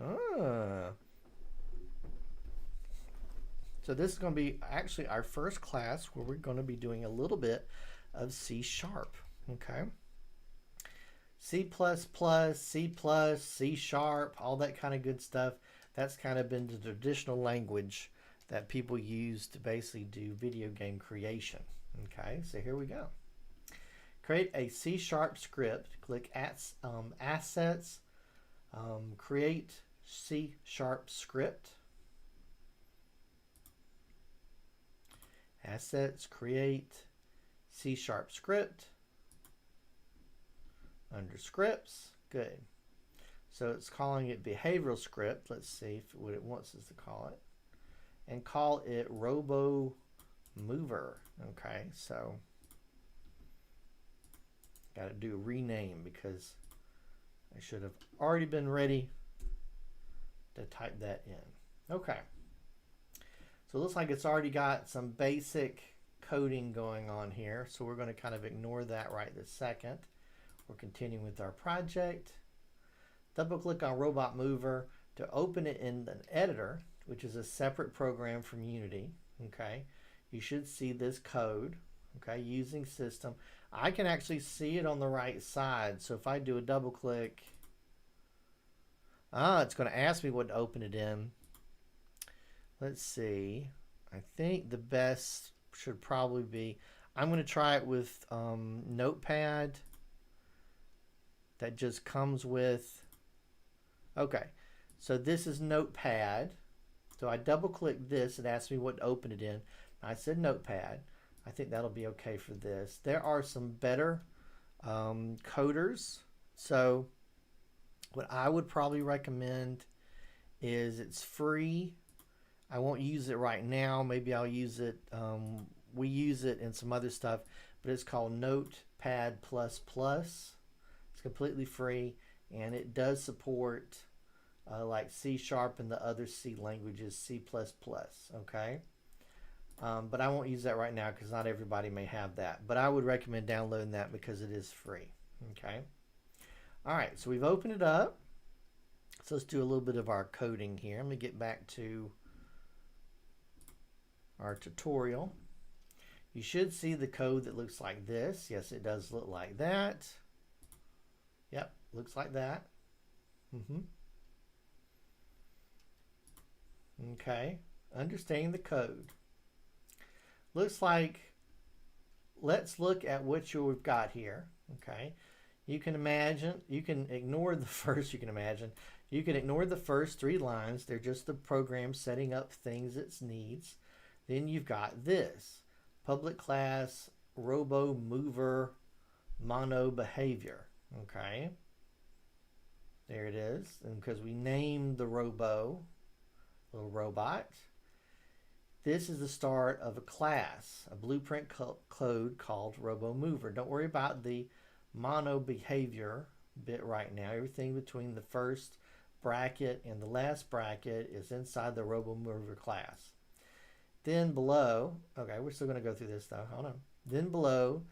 [SPEAKER 1] So this is going to be actually our first class where we're going to be doing a little bit of C#. Okay. C++, C++, C#, all that kind of good stuff. That's kind of been the traditional language that people use to basically do video game creation. Okay, so here we go. Create a C# script. Click Assets, Create C# script. Assets, Create C# script. Under scripts, good. So it's calling it behavioral script. Let's see what it wants us to call it. And call it Robo Mover. Okay, so got to do a rename because I should have already been ready to type that in. Okay, so it looks like it's already got some basic coding going on here, so we're going to kind of ignore that right this second. We're continuing with our project. Double click on Robot Mover to open it in an editor, which is a separate program from Unity. Okay, you should see this code. Okay, using system. I can actually see it on the right side. So if I do a double click, it's going to ask me what to open it in. Let's see. I think the best should probably be, I'm going to try it with Notepad. That just comes with, okay, so this is Notepad. So I double click this, it asks me what to open it in. I said Notepad. I think that'll be okay for this. There are some better coders. So what I would probably recommend is, it's free. I won't use it right now. Maybe I'll use it. We use it in some other stuff, but it's called Notepad++. It's completely free, and it does support like C# and the other C languages, C++. Okay, but I won't use that right now because not everybody may have that. But I would recommend downloading that because it is free. Okay. All right, so we've opened it up. So let's do a little bit of our coding here. Let me get back to our tutorial. You should see the code that looks like this. Yes, it does look like that. Yep, looks like that. Okay, understanding the code. Looks like, let's look at what we've got here. Okay, you can imagine, you can ignore the first, you can ignore the first 3 lines. They're just the program setting up things it needs. Then you've got this, public class, Robo Mover, Mono Behavior. Okay, there it is. And because we named the little robot, this is the start of a class, a blueprint code called Robo Mover. Don't worry about the Mono Behavior bit right now. Everything between the first bracket and the last bracket is inside the Robo Mover class. Then below, okay, we're still going to go through this though. Hold on. Then below,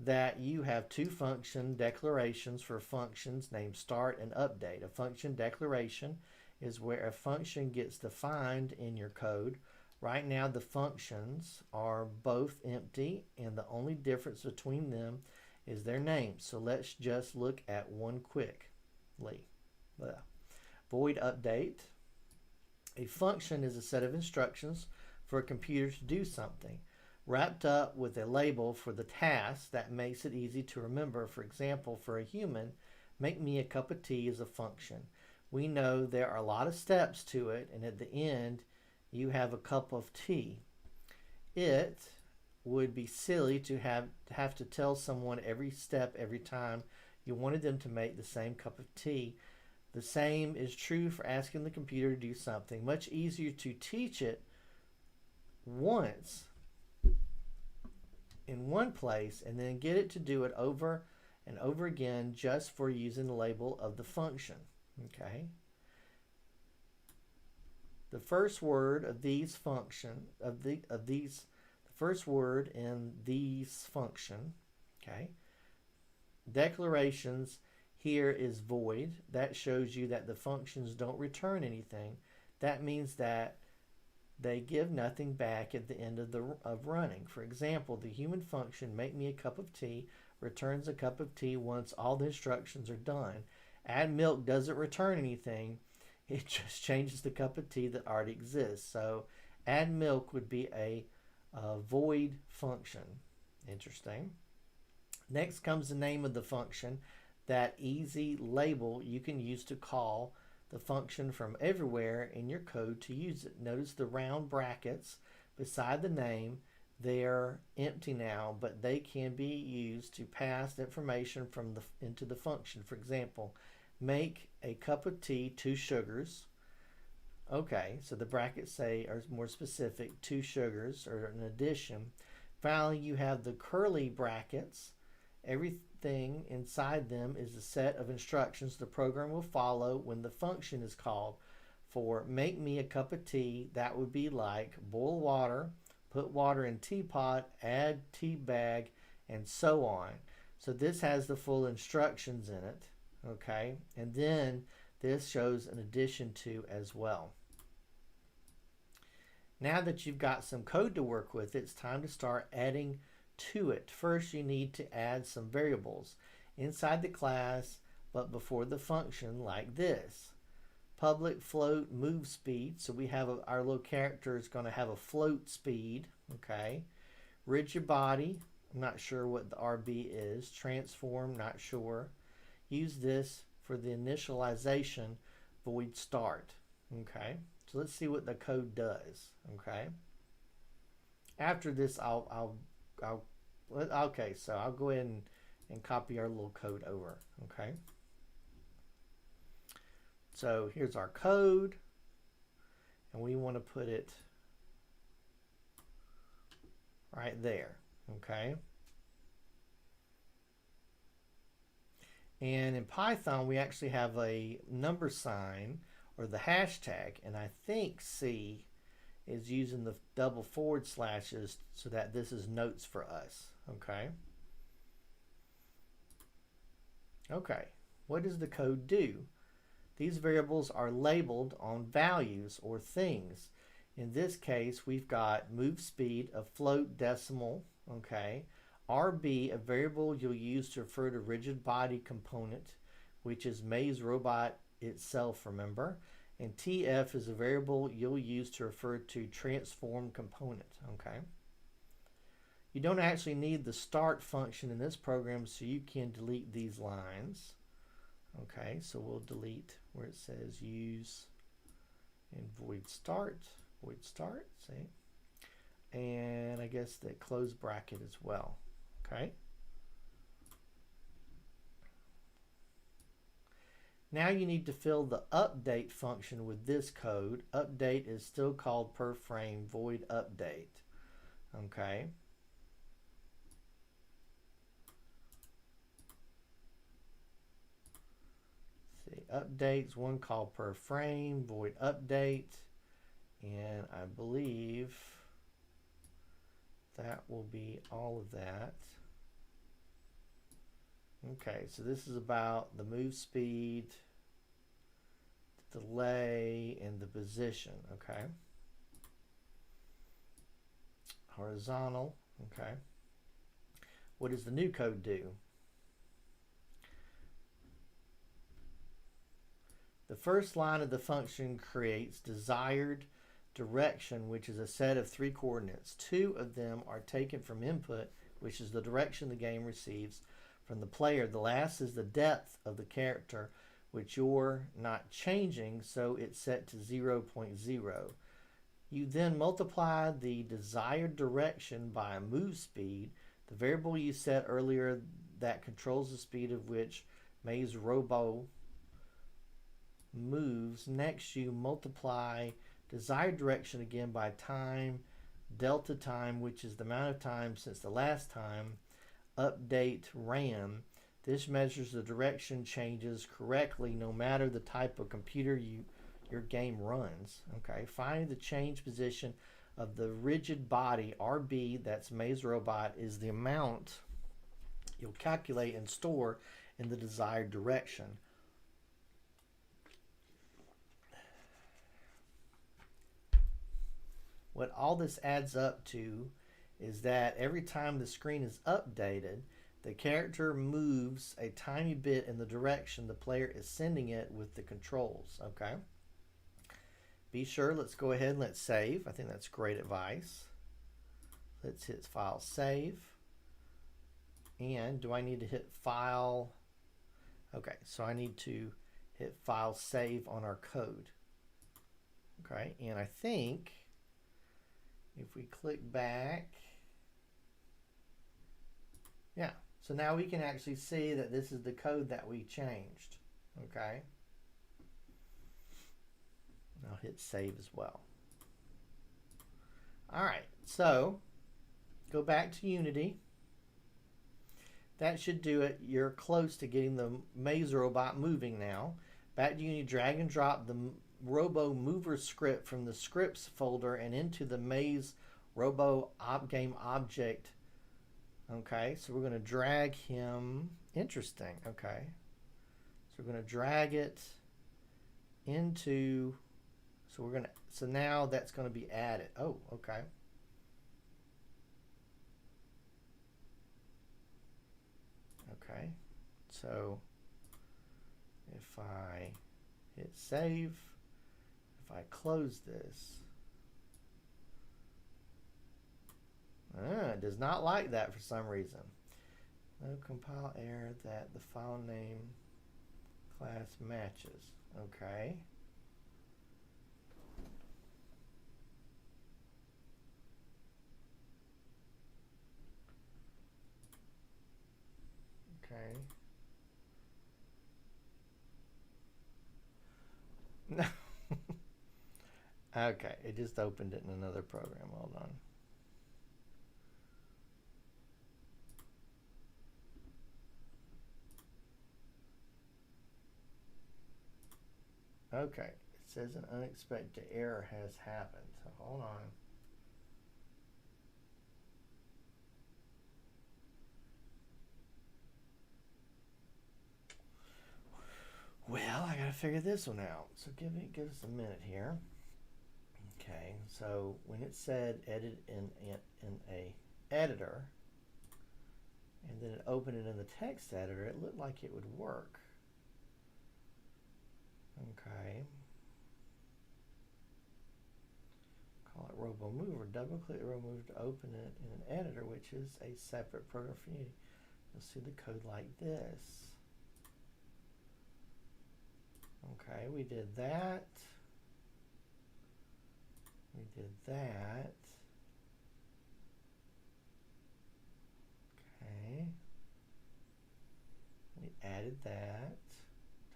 [SPEAKER 1] that you have two function declarations for functions named start and update. A function declaration is where a function gets defined in your code. Right now the functions are both empty, and the only difference between them is their names. So let's just look at one quickly. Void update. A function is a set of instructions for a computer to do something, wrapped up with a label for the task that makes it easy to remember. For example, for a human, make me a cup of tea is a function. We know there are a lot of steps to it, and at the end you have a cup of tea. It would be silly to have to tell someone every step every time you wanted them to make the same cup of tea. The same is true for asking the computer to do something. Much easier to teach it once in one place and then get it to do it over and over again just for using the label of the function. Okay. The first word of these the first word in these function, okay, declarations here is void. That shows you that the functions don't return anything. That means that they give nothing back at the end of running. For example, the human function make me a cup of tea returns a cup of tea once all the instructions are done. Add milk doesn't return anything. It just changes the cup of tea that already exists. So add milk would be a void function. Interesting. Next comes the name of the function. That easy label you can use to call the function from everywhere in your code to use it. Notice the round brackets beside the name. They're empty now, but they can be used to pass information from into the function. For example, make a cup of tea, 2 sugars. Okay, so the brackets say are more specific, 2 sugars or an addition. Finally, you have the curly brackets. Everything inside them is a set of instructions the program will follow when the function is called. For make me a cup of tea, that would be like boil water, put water in teapot, add tea bag, and so on. So this has the full instructions in it, okay? And then this shows an addition to as well. Now that you've got some code to work with, it's time to start adding to it. First, you need to add some variables inside the class, but before the function, like this. Public float move speed. So we have our little character is going to have a float speed. Okay. Rigid body. I'm not sure what the RB is. Transform. Not sure. Use this for the initialization void start. Okay. So let's see what the code does. Okay. After this, okay, so I'll go ahead and copy our little code over. Okay. So here's our code, and we want to put it right there. Okay. And in Python, we actually have a number sign or the hashtag, and I think C is using the double forward slashes so that this is notes for us. Okay. Okay. What does the code do? These variables are labeled on values or things. In this case, we've got move speed, a float decimal, okay. RB, a variable you'll use to refer to rigid body component, which is Maze Robot itself, remember. And TF is a variable you'll use to refer to transform component, okay. You don't actually need the start function in this program, so you can delete these lines. Okay, so we'll delete where it says use and void start, see? And I guess the close bracket as well, okay? Now you need to fill the update function with this code. Update is still called per frame void update, okay? Updates, one call per frame, void update, and I believe that will be all of that. Okay, so this is about the move speed, the delay, and the position. Okay. Horizontal. Okay. What does the new code do? The first line of the function creates desired direction, which is a set of 3 coordinates. 2 of them are taken from input, which is the direction the game receives from the player. The last is the depth of the character, which you're not changing, so it's set to 0.0. You then multiply the desired direction by move speed, the variable you set earlier that controls the speed of which Maze Robo moves. Next, you multiply desired direction again by time, delta time, which is the amount of time since the last time update ran. This measures the direction changes correctly no matter the type of computer your game runs. Okay, find the change position of the rigid body RB, that's Maze Robot, is the amount you'll calculate and store in the desired direction. What all this adds up to is that every time the screen is updated, the character moves a tiny bit in the direction the player is sending it with the controls. Okay. Be sure, let's go ahead and let's save. I think that's great advice. Let's hit File, Save. And do I need to hit File? Okay, so I need to hit File, Save on our code. Okay, and I think if we click back, yeah, so now we can actually see that this is the code that we changed. Okay. I'll hit save as well. All right, so go back to Unity. That should do it. You're close to getting the Maze Robot moving now. Back to Unity, drag and drop the Robo Mover script from the scripts folder and into the Maze Robo game object. Okay, so we're going to drag him. Interesting. Okay, so we're going to drag it into. So now that's going to be added. Oh, okay. Okay. So if I hit save, if I close this, it does not like that for some reason. No compile error that the file name class matches. Okay. Okay. No. Okay, it just opened it in another program. Hold on. Okay, it says an unexpected error has happened. So hold on. Well, I gotta figure this one out. So give us a minute here. Okay, so when it said edit in a editor, and then it opened it in the text editor, it looked like it would work. Okay. Call it RoboMover. Double click RoboMover to open it in an editor, which is a separate program for Unity. You'll see the code like this. Okay, we did that. We did that. Okay. We added that.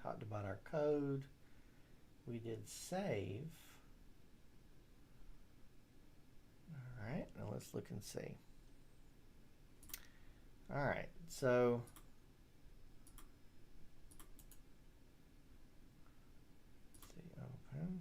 [SPEAKER 1] Talked about our code. We did save. All right, now let's look and see. All right, so let's see, open.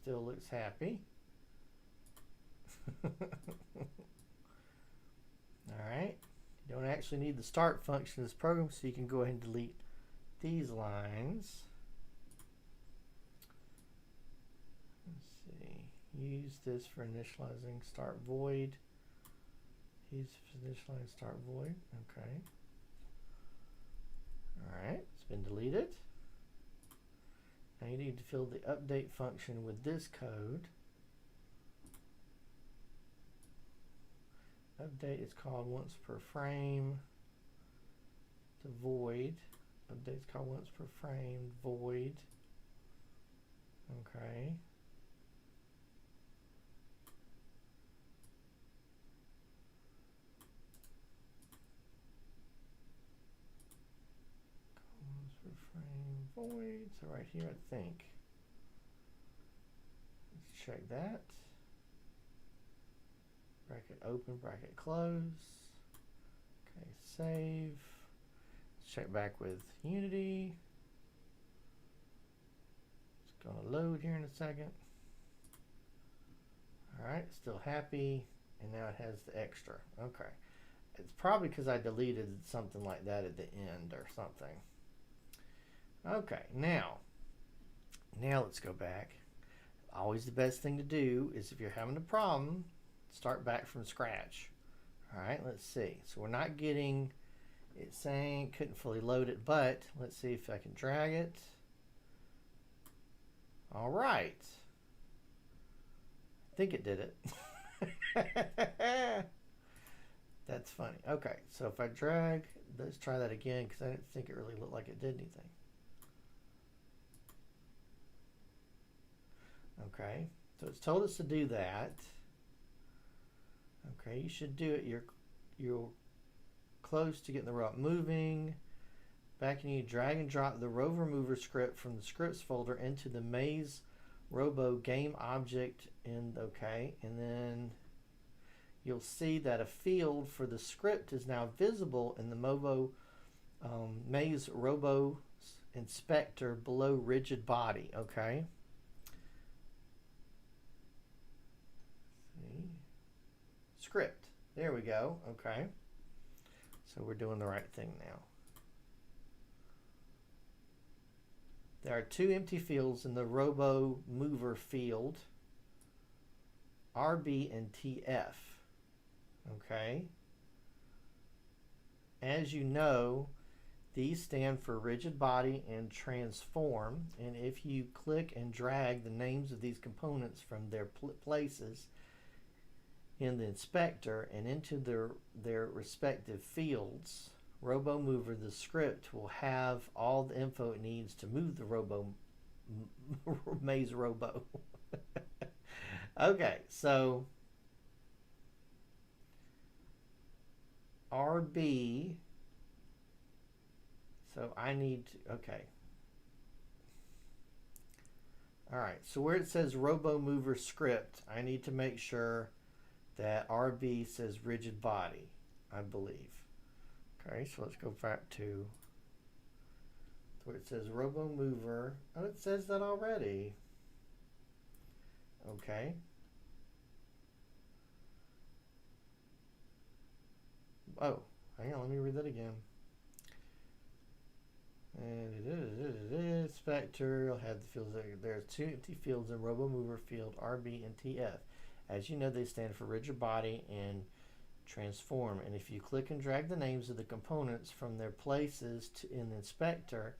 [SPEAKER 1] still looks happy. Alright, you don't actually need the start function of this program, so you can go ahead and delete these lines. Let's see, use this for initializing start void. Use initialize start void. Okay. Alright, it's been deleted. Now you need to fill the update function with this code. Update is called once per frame. The void. Update is called once per frame. Void. Okay. Once per frame. Void. So right here, I think. Let's check that. Bracket open, bracket close. Okay, save. Let's check back with Unity. It's going to load here in a second. Alright, still happy. And now it has the extra. Okay. It's probably because I deleted something like that at the end or something. Okay, now let's go back. Always the best thing to do is if you're having a problem, start back from scratch. Alright, let's see. So we're not getting, it's saying couldn't fully load it, but let's see if I can drag it. Alright. I think it did it. That's funny. Okay, so if I drag, let's try that again because I didn't think it really looked like it did anything. Okay, so it's told us to do that. Okay, you should do it. You're close to getting the robot moving. Back, and you drag and drop the rover mover script from the scripts folder into the Maze Robo game object. And okay, and then you'll see that a field for the script is now visible in the Maze Robo inspector below rigid body. Okay. Script. There we go. Okay. So we're doing the right thing now. There are two empty fields in the Robo Mover field, RB and TF. Okay. As you know, these stand for rigid body and transform. And if you click and drag the names of these components from their places in the inspector and into their respective fields, RoboMover, the script, will have all the info it needs to move the Maze Robo. Okay, so RB, so I need to, okay. All right, so where it says RoboMover script, I need to make sure that RB says rigid body, I believe. Okay, so let's go back to where it says RoboMover. Oh, it says that already. Okay. Oh, hang on, let me read that again. And inspector, you'll have the fields. There's two empty fields in RoboMover field RB and TF. As you know, they stand for rigid body and transform. And if you click and drag the names of the components from their places in the inspector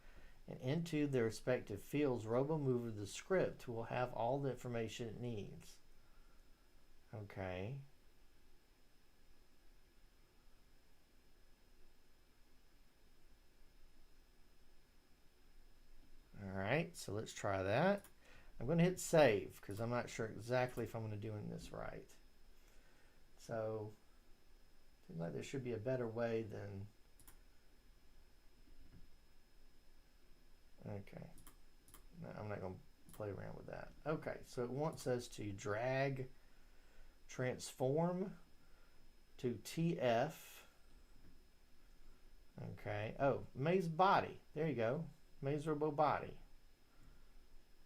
[SPEAKER 1] and into their respective fields, RoboMover, the script, will have all the information it needs. Okay. All right, so let's try that. I'm going to hit save because I'm not sure exactly if I'm going to do this right. So, seems like there should be a better way than. Okay, no, I'm not going to play around with that. Okay, so it wants us to drag transform to TF. Okay, oh, Maze body. There you go. Maze Robo body.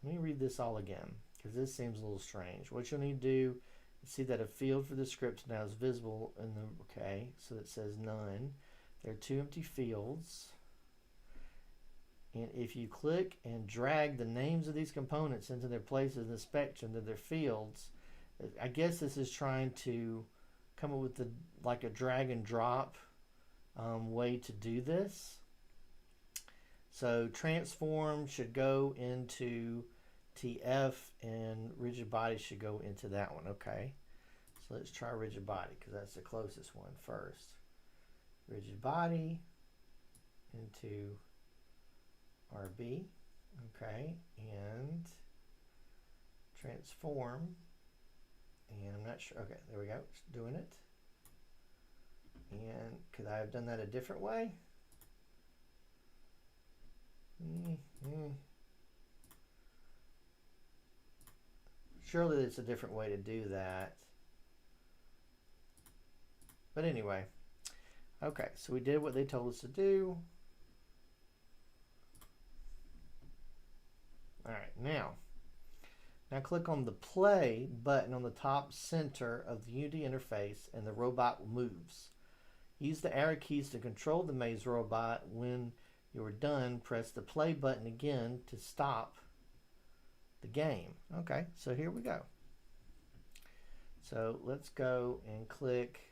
[SPEAKER 1] Let me read this all again because this seems a little strange. What you'll need to do is see that a field for the script now is visible in the, okay, so it says none. There are 2 empty fields. And if you click and drag the names of these components into their places in the spectrum, to their fields, I guess this is trying to come up with like a drag and drop way to do this. So transform should go into TF and rigid body should go into that one. Okay, so let's try rigid body because that's the closest one first. Rigid body into RB. Okay, and transform. And I'm not sure. Okay, there we go. Just doing it. And could I have done that a different way? Surely there's a different way to do that. But anyway. Okay, so we did what they told us to do. Alright, now click on the play button on the top center of the Unity interface and the robot moves. Use the arrow keys to control the maze robot. When you're done, press the play button again to stop the game. Okay, so here we go. So let's go and click.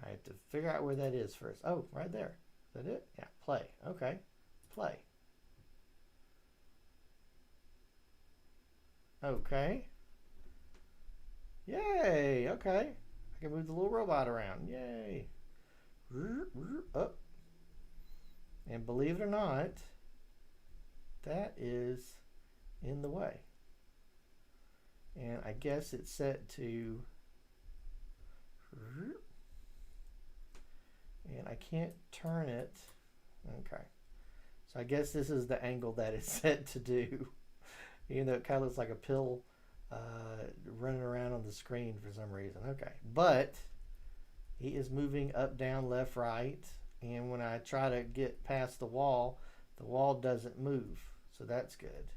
[SPEAKER 1] I have to figure out where that is first. Oh, right there. Is that it? Yeah, play. Okay, play. Okay. Yay, okay. I can move the little robot around. Yay. Up. And believe it or not, that is in the way. And I guess it's set to, and I can't turn it. Okay. So I guess this is the angle that it's set to do. Even though it kind of looks like a pill running around on the screen for some reason. Okay, but he is moving up, down, left, right. And when I try to get past the wall doesn't move. So that's good.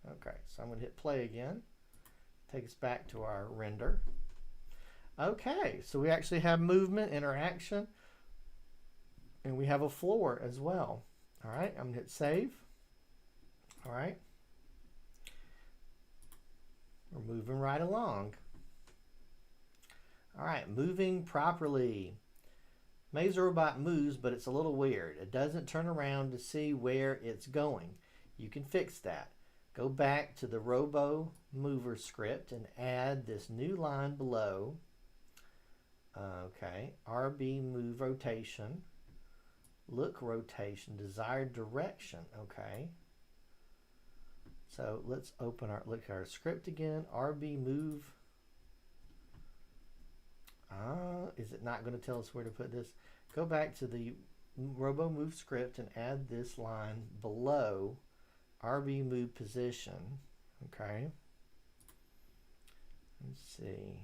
[SPEAKER 1] Okay, so I'm going to hit play again. Take us back to our render. Okay, so we actually have movement, interaction, and we have a floor as well. All right, I'm going to hit save. All right. We're moving right along. All right, moving properly. Maze Robot moves, but it's a little weird. It doesn't turn around to see where it's going. You can fix that. Go back to the Robo Mover script and add this new line below. Okay, RB move rotation, look rotation, desired direction. Okay. So let's look at our script again. RB move. Is it not going to tell us where to put this? Go back to the Robo Move script and add this line below RB move position. Okay. Let's see.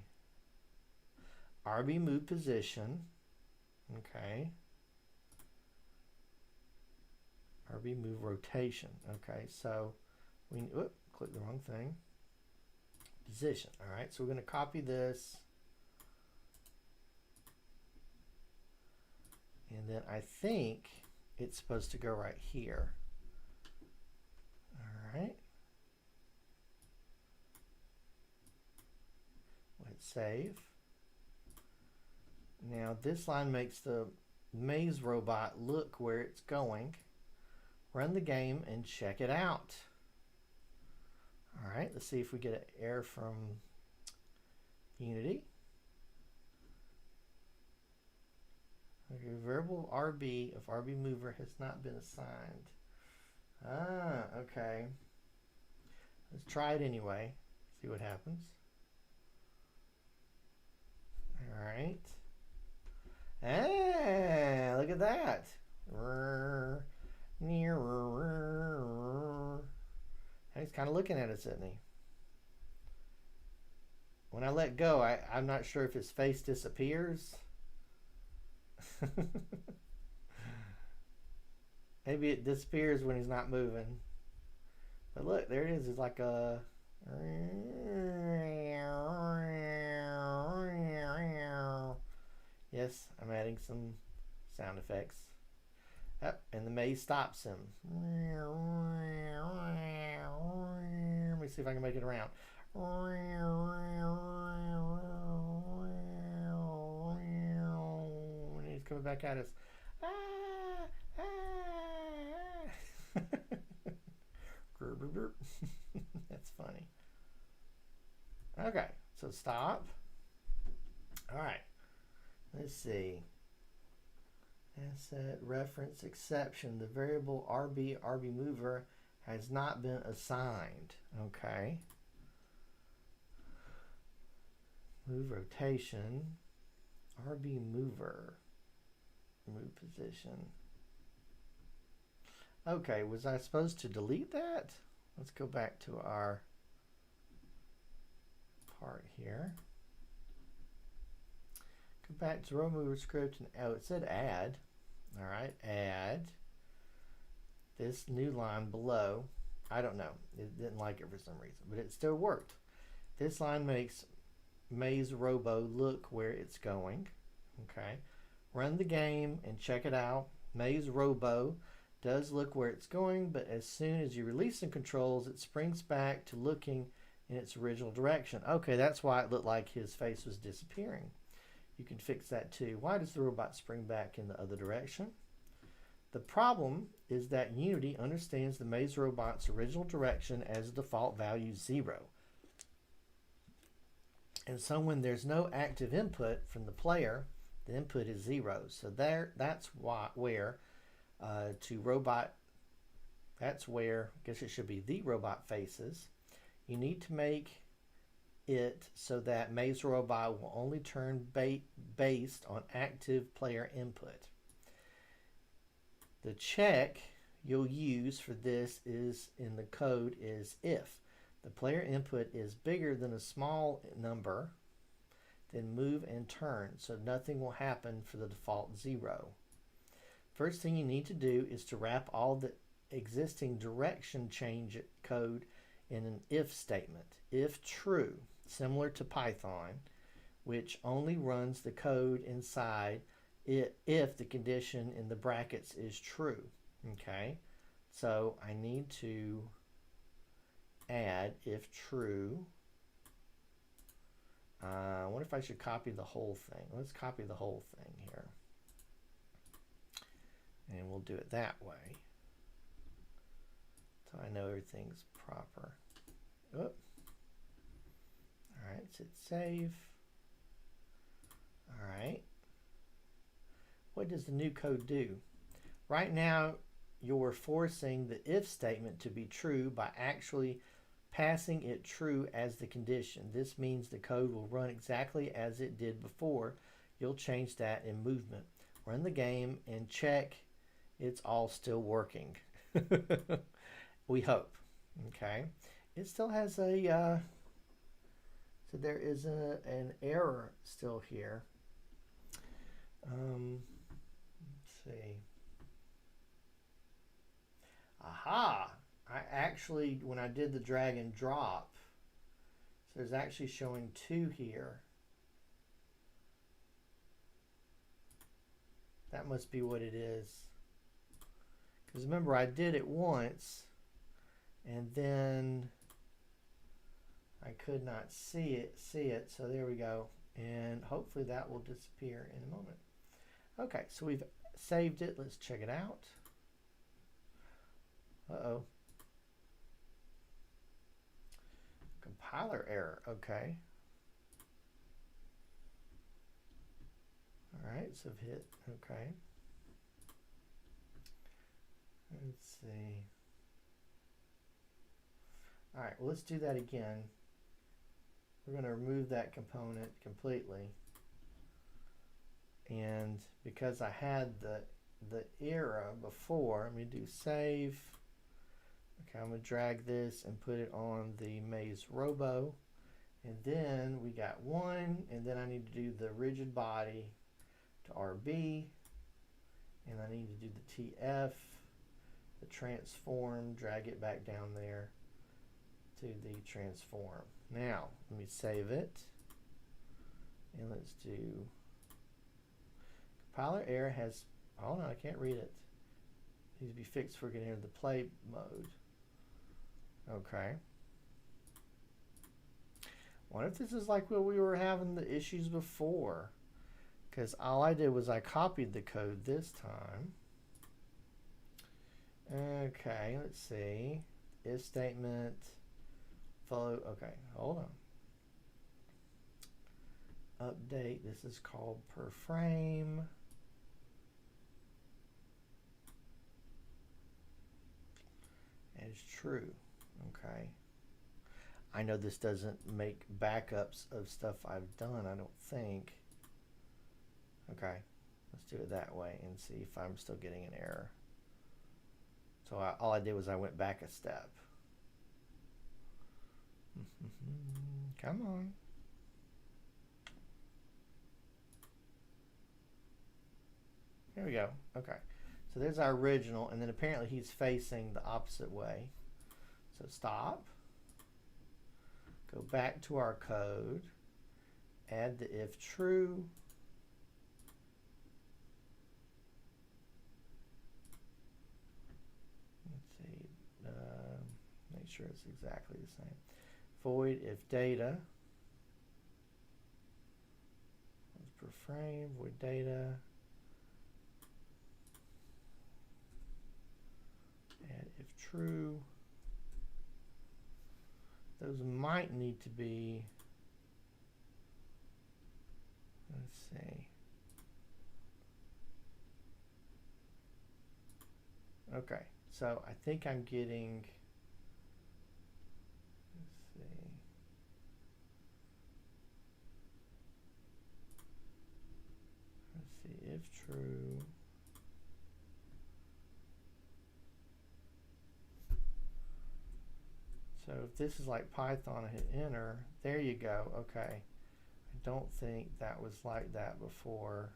[SPEAKER 1] RB move position. Okay. RB move rotation. Okay, so we click the wrong thing. Position. All right, so we're going to copy this. And then I think it's supposed to go right here. All right. Let's save. Now this line makes the maze robot look where it's going. Run the game and check it out. All right, let's see if we get an error from Unity. Okay, variable RB of RB mover has not been assigned. Okay. Let's try it anyway. See what happens. All right. Ah, look at that. He's kind of looking at us, isn't he? When I let go, I'm not sure if his face disappears. Maybe it disappears when he's not moving. But look, there it is. It's like a... Yes, I'm adding some sound effects. Oh, and the maze stops him. Let me see if I can make it around. And he's coming back at us. That's funny. Okay, so stop. All right, let's see. Asset reference exception. The variable RB mover has not been assigned. Okay. Move rotation. RB mover. Move position. Okay, was I supposed to delete that? Let's go back to our part here. Go back to row mover script and oh, it said add. All right, add this new line below. I don't know. It didn't like it for some reason, but it still worked. This line makes Maze Robo look where it's going. Okay. Run the game and check it out. Maze Robo does look where it's going, but as soon as you release the controls, it springs back to looking in its original direction. Okay, that's why it looked like his face was disappearing. You can fix that too. Why does the robot spring back in the other direction? The problem is that Unity understands the Maze Robot's original direction as a default value 0. And so when there's no active input from the player, the input is 0. So that's where that's where, I guess it should be the robot faces. You need to make it so that Maze Robot will only turn based on active player input. The check you'll use for this is in the code is if the player input is bigger than a small number, then move and turn, so nothing will happen for the default 0. First thing you need to do is to wrap all the existing direction change code in an if statement. If true, similar to Python, which only runs the code inside it if the condition in the brackets is true. Okay, so I need to add if true. I wonder if I should copy the whole thing. Let's copy the whole thing here. And we'll do it that way. So I know everything's proper. Oop. All right, so save. All right. What does the new code do? Right now, you're forcing the if statement to be true by actually passing it true as the condition. This means the code will run exactly as it did before. You'll change that in movement. Run the game and check it's all still working. We hope. Okay. It still has a, so there is an error still here. Let's see. Aha! I actually, when I did the drag and drop, so there's actually showing 2 here. That must be what it is. Because remember, I did it once, and then I could not see it, so there we go. And hopefully that will disappear in a moment. Okay, so we've saved it. Let's check it out. Uh-oh. Compiler error, okay. All right, so I've hit, okay. Let's see. All right, well, let's do that again. We're going to remove that component completely. And because I had the error before, let me do save. Okay, I'm going to drag this and put it on the Maze Robo. And then we got 1, and then I need to do the rigid body to RB. And I need to do the TF, the transform, drag it back down there. to the transform. Now, let me save it. And let's do compiler error has, oh no, I can't read it. Needs to be fixed before getting into the play mode. Okay. Wonder if this is like what we were having the issues before. Because all I did was I copied the code this time. Okay, let's see. If statement, follow, okay, hold on. Update, this is called per frame. As true, okay. I know this doesn't make backups of stuff I've done, I don't think. Okay, let's do it that way and see if I'm still getting an error. So all I did was I went back a step. Come on. Here we go. Okay. So there's our original, and then apparently he's facing the opposite way. So stop. Go back to our code. Add the if true. Let's see. Make sure it's exactly the same. Void if data. Per frame, void data. And if true, those might need to be, let's see. Okay, so I think I'm getting, let's see, if true. So if this is like Python, I hit enter, there you go, okay. I don't think that was like that before.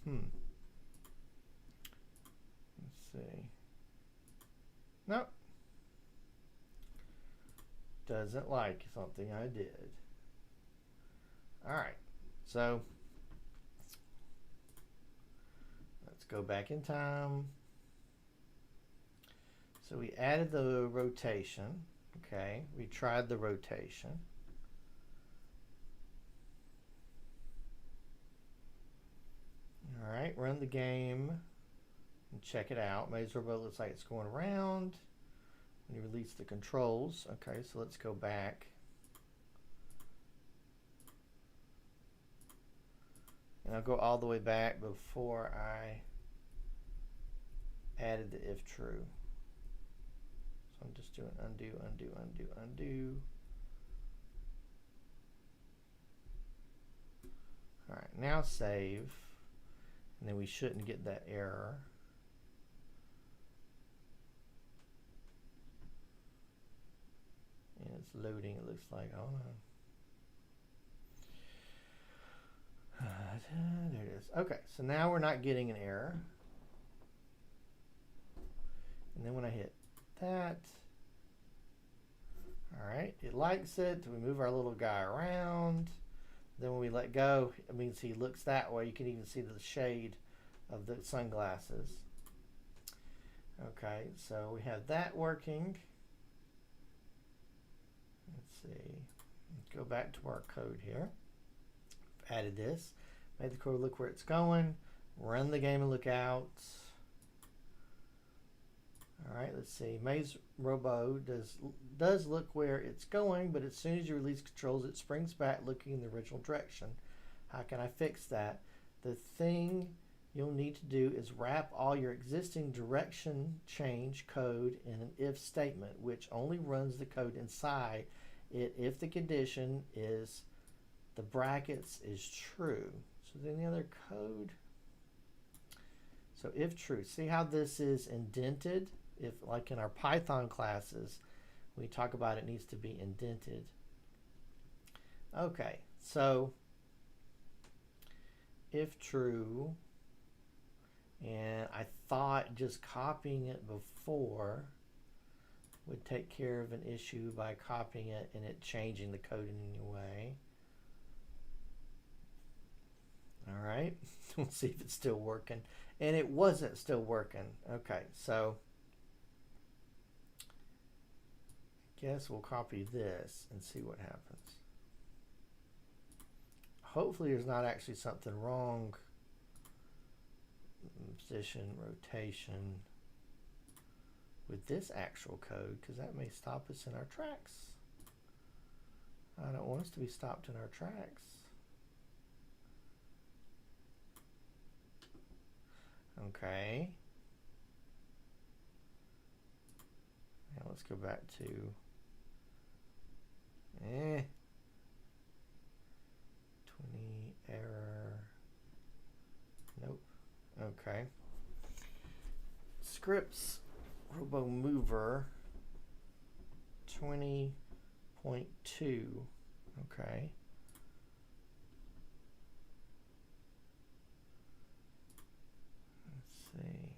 [SPEAKER 1] Let's see. Nope. Doesn't like something I did. Alright, so let's go back in time. So we added the rotation. Okay, we tried the rotation. Alright, run the game and check it out. Maze Robot looks like it's going around. When you release the controls. Okay, so let's go back. And I'll go all the way back before I added the if true. So I'm just doing undo, undo, undo, undo. All right, now save. And then we shouldn't get that error. And it's loading, it looks like. Hold on. There it is. Okay, so now we're not getting an error. And then when I hit that, all right, it likes it. We move our little guy around. Then when we let go, it means he looks that way. You can even see the shade of the sunglasses. Okay, so we have that working. Let's see. Let's go back to our code here. Added this. Made the code look where it's going. Run the game and look out. All right, let's see. Maze Robo does look where it's going, but as soon as you release controls, it springs back looking in the original direction. How can I fix that? The thing you'll need to do is wrap all your existing direction change code in an if statement, which only runs the code inside it if the condition is the brackets is true. So with any other code. So if true, see how this is indented? If like in our Python classes, we talk about it needs to be indented. Okay, so if true, and I thought just copying it before would take care of an issue by copying it and it changing the code in any way. All right, we'll see if it's still working. And it wasn't still working. Okay, so I guess we'll copy this and see what happens. Hopefully there's not actually something wrong. Position, rotation with this actual code, because that may stop us in our tracks. I don't want us to be stopped in our tracks. Okay. Now let's go back to 20 error. Nope. Okay. Scripts Robo Mover 20.2. Okay. Let's see.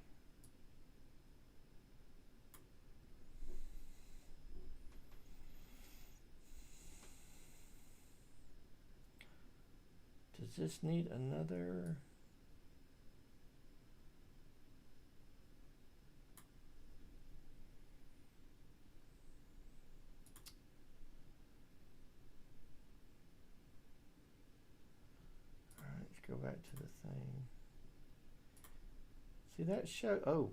[SPEAKER 1] Does this need another? Go back to the thing. See that show? Oh,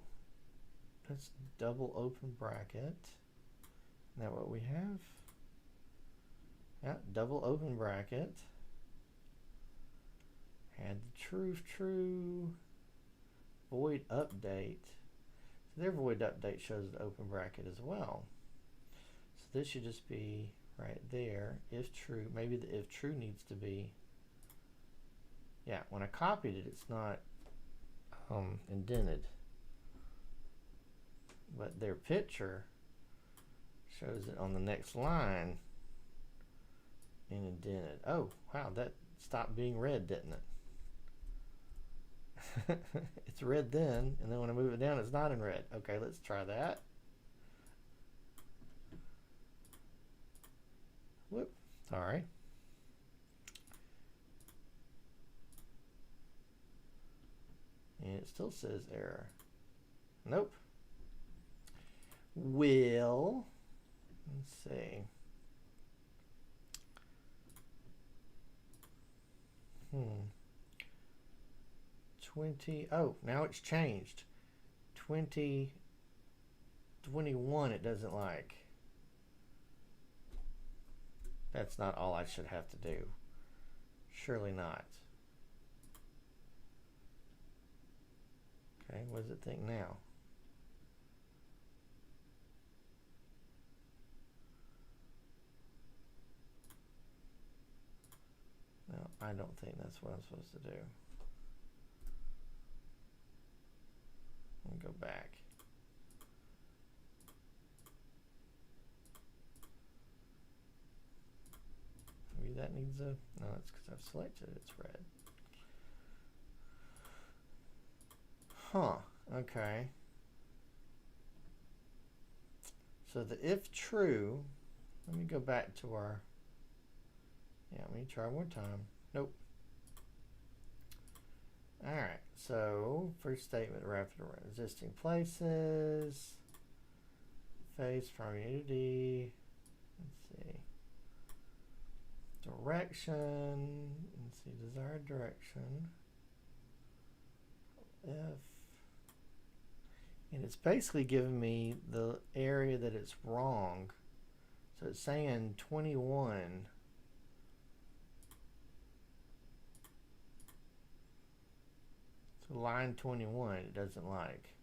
[SPEAKER 1] that's double open bracket. Isn't that what we have? Yeah, double open bracket. Add the true. Void update. So their void update shows the open bracket as well. So this should just be right there. If true, maybe the if true needs to be. Yeah, when I copied it, it's not indented. But their picture shows it on the next line and indented. Oh, wow, that stopped being red, didn't it? It's red then, and then when I move it down, it's not in red. Okay, let's try that. Whoop, sorry. And it still says error. Nope. Will, let's see. 20, oh, now it's changed. 2021 it doesn't like. That's not all I should have to do. Surely not. Okay, what does it think now? No, I don't think that's what I'm supposed to do. Let me go back. Maybe that needs a, no, it's because I've selected it, it's red. Huh, okay. So the if true, let me go back to our, yeah, let me try one time. Nope. All right, so first statement, rapid around existing places, face from unity, let's see, direction, let's see, desired direction, if, and it's basically giving me the area that it's wrong. So it's saying 21. So line 21 it doesn't like.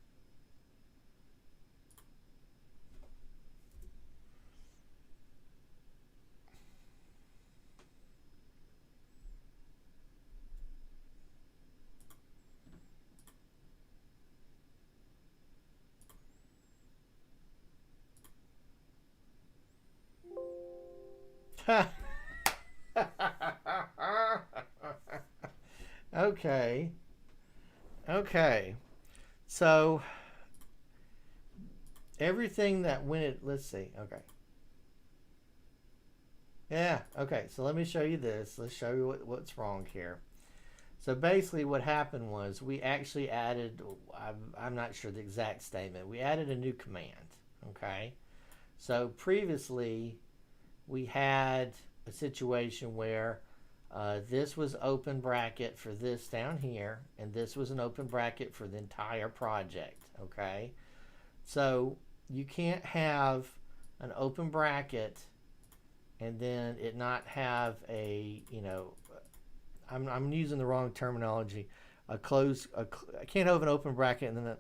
[SPEAKER 1] Okay. Okay. So everything that when it, let's see. Okay. Yeah. Okay. So let me show you this. Let's show you what's wrong here. So basically what happened was we actually added, I'm not sure the exact statement, we added a new command. Okay. So previously we had a situation where this was open bracket for this down here, and this was an open bracket for the entire project. Okay. So you can't have an open bracket and then it not have a, I'm using the wrong terminology. I can't have an open bracket and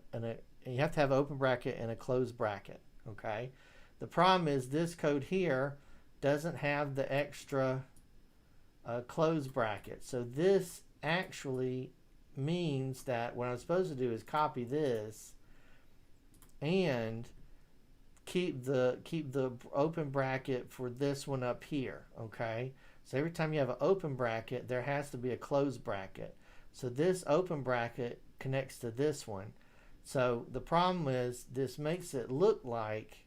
[SPEAKER 1] you have to have an open bracket and a closed bracket. Okay. The problem is this code here doesn't have the extra closed bracket. So this actually means that what I'm supposed to do is copy this and keep the open bracket for this one up here. Okay. So every time you have an open bracket, there has to be a closed bracket. So this open bracket connects to this one. So the problem is this makes it look like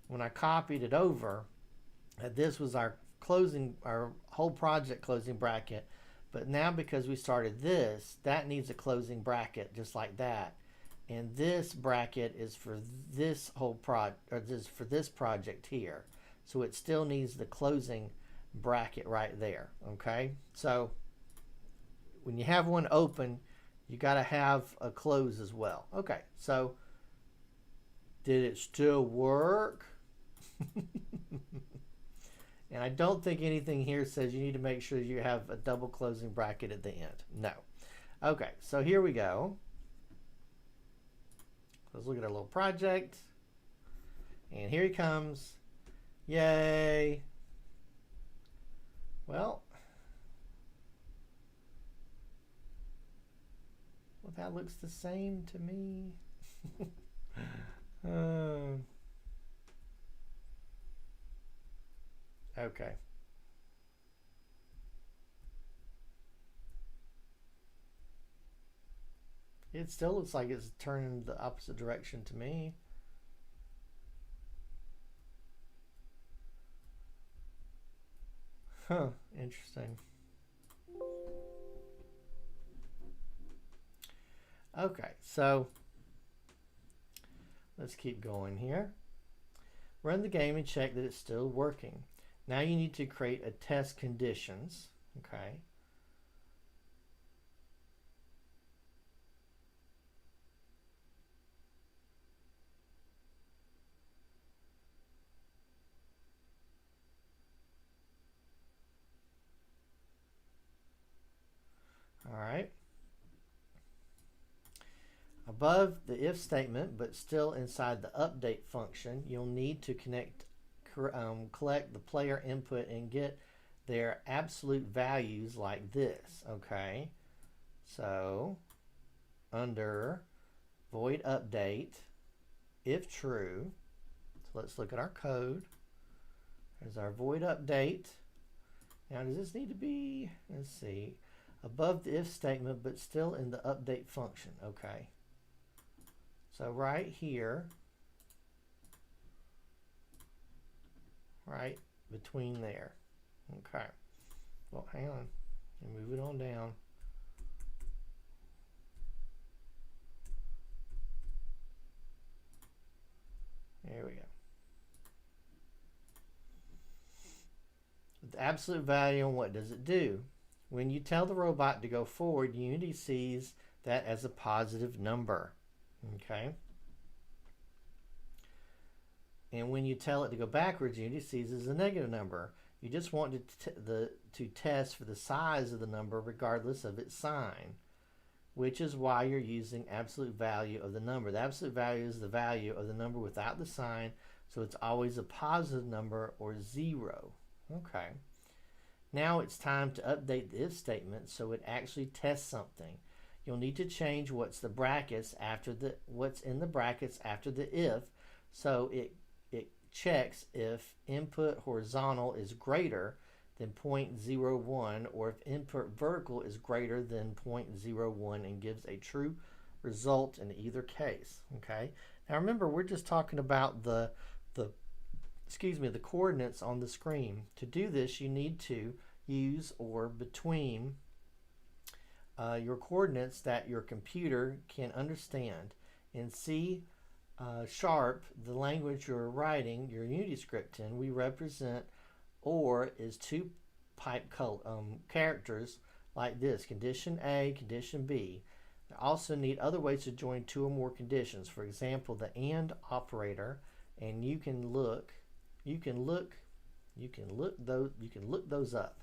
[SPEAKER 1] when I copied it over that this was our whole project closing bracket. But now because we started this, that needs a closing bracket just like that. And this bracket is for this whole for this project here. So it still needs the closing bracket right there. Okay. So when you have one open, you got to have a close as well. Okay. So did it still work? And I don't think anything here says you need to make sure you have a double closing bracket at the end. No. Okay. So here we go. Let's look at our little project. And here he comes. Yay. Well, that looks the same to me. Okay. It still looks like it's turning the opposite direction to me. Huh, interesting. Okay, so let's keep going here. Run the game and check that it's still working. Now you need to create a test conditions. Okay. All right. Above the if statement, but still inside the update function, you'll need to collect the player input and get their absolute values like this. Okay. So under void update, if true, so let's look at our code. There's our void update. Now does this need to be, let's see, above the if statement, but still in the update function. Okay. So right here, right between there. Okay. Well, hang on. And move it on down. There we go. The absolute value, and what does it do? When you tell the robot to go forward, Unity sees that as a positive number. Okay. And when you tell it to go backwards, Unity sees it as a negative number. You just want to test for the size of the number regardless of its sign, which is why you're using absolute value of the number. The absolute value is the value of the number without the sign, so it's always a positive number or 0. Okay. Now it's time to update the if statement so it actually tests something. You'll need to change what's in the brackets after the if, so it checks if input horizontal is greater than 0.01 or if input vertical is greater than 0.01 and gives a true result in either case. Okay. Now remember, we're just talking about the coordinates on the screen. To do this, you need to use or between your coordinates that your computer can understand. In C#, the language you're writing your Unity script in, we represent OR is two pipe characters like this: condition A, condition B. You also need other ways to join two or more conditions. For example, the AND operator, and you can look those up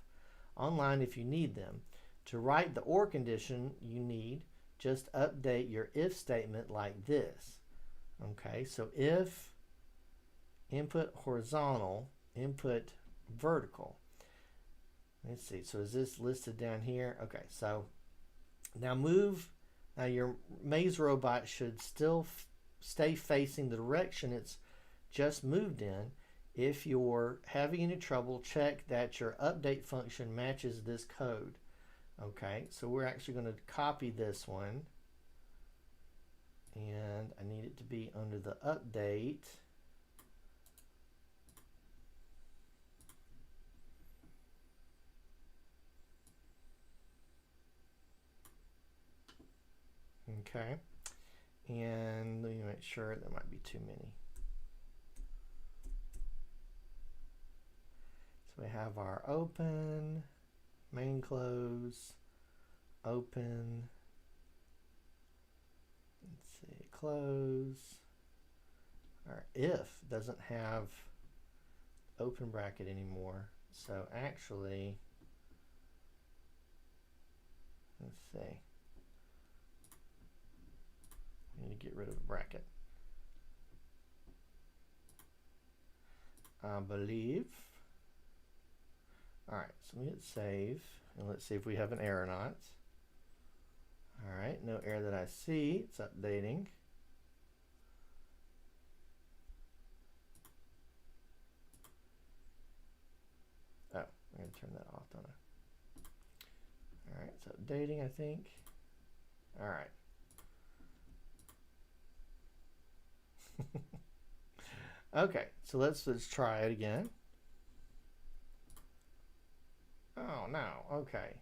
[SPEAKER 1] online if you need them. To write the OR condition, you need just update your if statement like this. Okay, so if input horizontal, input vertical. Let's see, so is this listed down here? Okay, so now your maze robot should still stay facing the direction it's just moved in. If you're having any trouble, check that your update function matches this code. Okay, so we're actually going to copy this one, and I need it to be under the update. Okay, and let me make sure there might be too many. So we have our open, main close, open, let's see, close. Our if doesn't have open bracket anymore, so actually, let's see, we need to get rid of the bracket. I believe. All right, so we hit save, and let's see if we have an error or not. All right, no error that I see. It's updating. Oh, I'm going to turn that off, don't I? All right, it's updating, I think. All right. Okay, so let's try it again. Oh no, okay.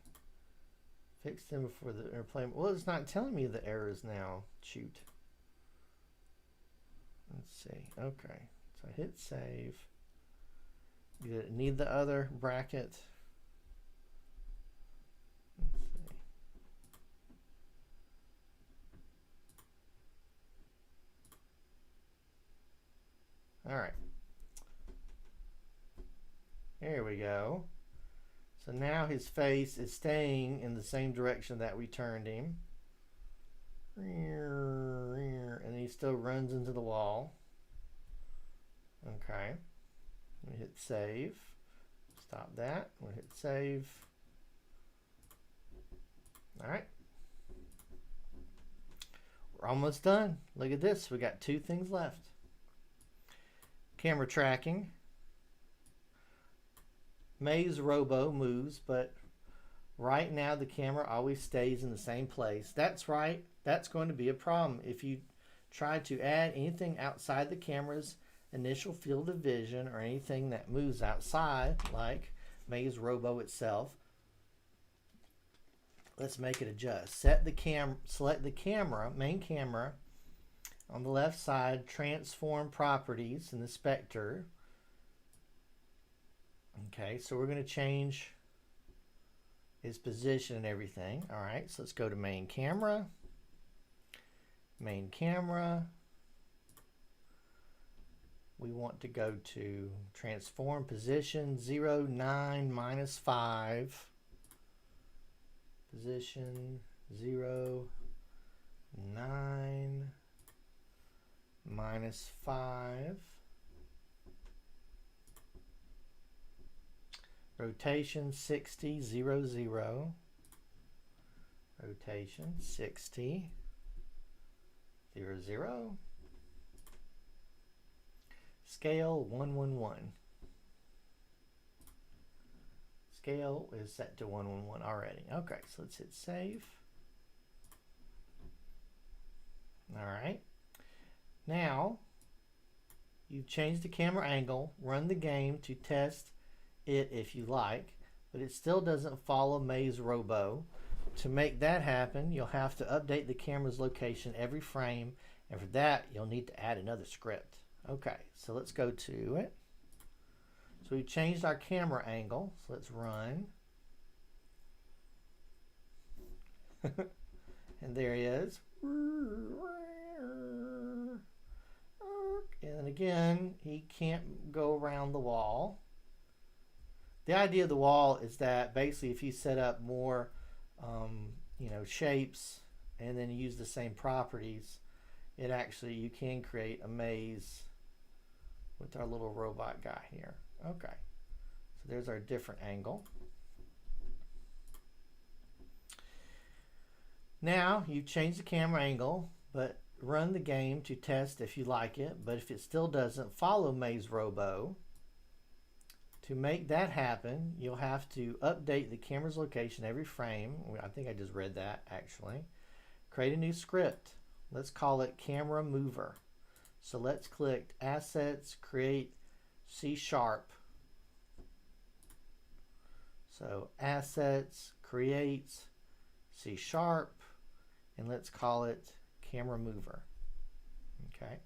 [SPEAKER 1] Fix them before the airplane. Well, it's not telling me the errors now. Shoot. Let's see. Okay, so I hit save. You need the other bracket. Let's see. All right. There we go. So now his face is staying in the same direction that we turned him. And he still runs into the wall. Okay. We hit save. Stop that. We'll hit save. All right. We're almost done. Look at this. We got two things left. Camera tracking. Maze Robo moves, but right now the camera always stays in the same place. That's right. That's going to be a problem. If you try to add anything outside the camera's initial field of vision or anything that moves outside, like Maze Robo itself, let's make it adjust. Select the camera, main camera, on the left side, transform properties in the Spectre. Okay, so we're going to change his position and everything. All right, so let's go to main camera. Main camera. We want to go to transform position 0, 9, -5. Position 0, 9, -5. Rotation 60, 0, 0. Rotation 60, 0, 0. Scale 111. Scale is set to 111 already. Okay, so let's hit save. All right. Now, you've changed the camera angle. Run the game to test it if you like, but it still doesn't follow Maze Robo. To make that happen, you'll have to update the camera's location every frame, and for that, you'll need to add another script. Okay, so let's go to it. So we've changed our camera angle, so let's run. And there he is. And again, he can't go around the wall. The idea of the wall is that basically if you set up more shapes and then use the same properties, you can create a maze with our little robot guy here. Okay, so there's our different angle. Now you've changed the camera angle, but run the game to test if you like it. But if it still doesn't follow Maze Robo, to make that happen, you'll have to update the camera's location every frame. I think I just read that actually. Create a new script. Let's call it Camera Mover. So let's click Assets, Create C#. So Assets, Create C#, and let's call it Camera Mover. Okay.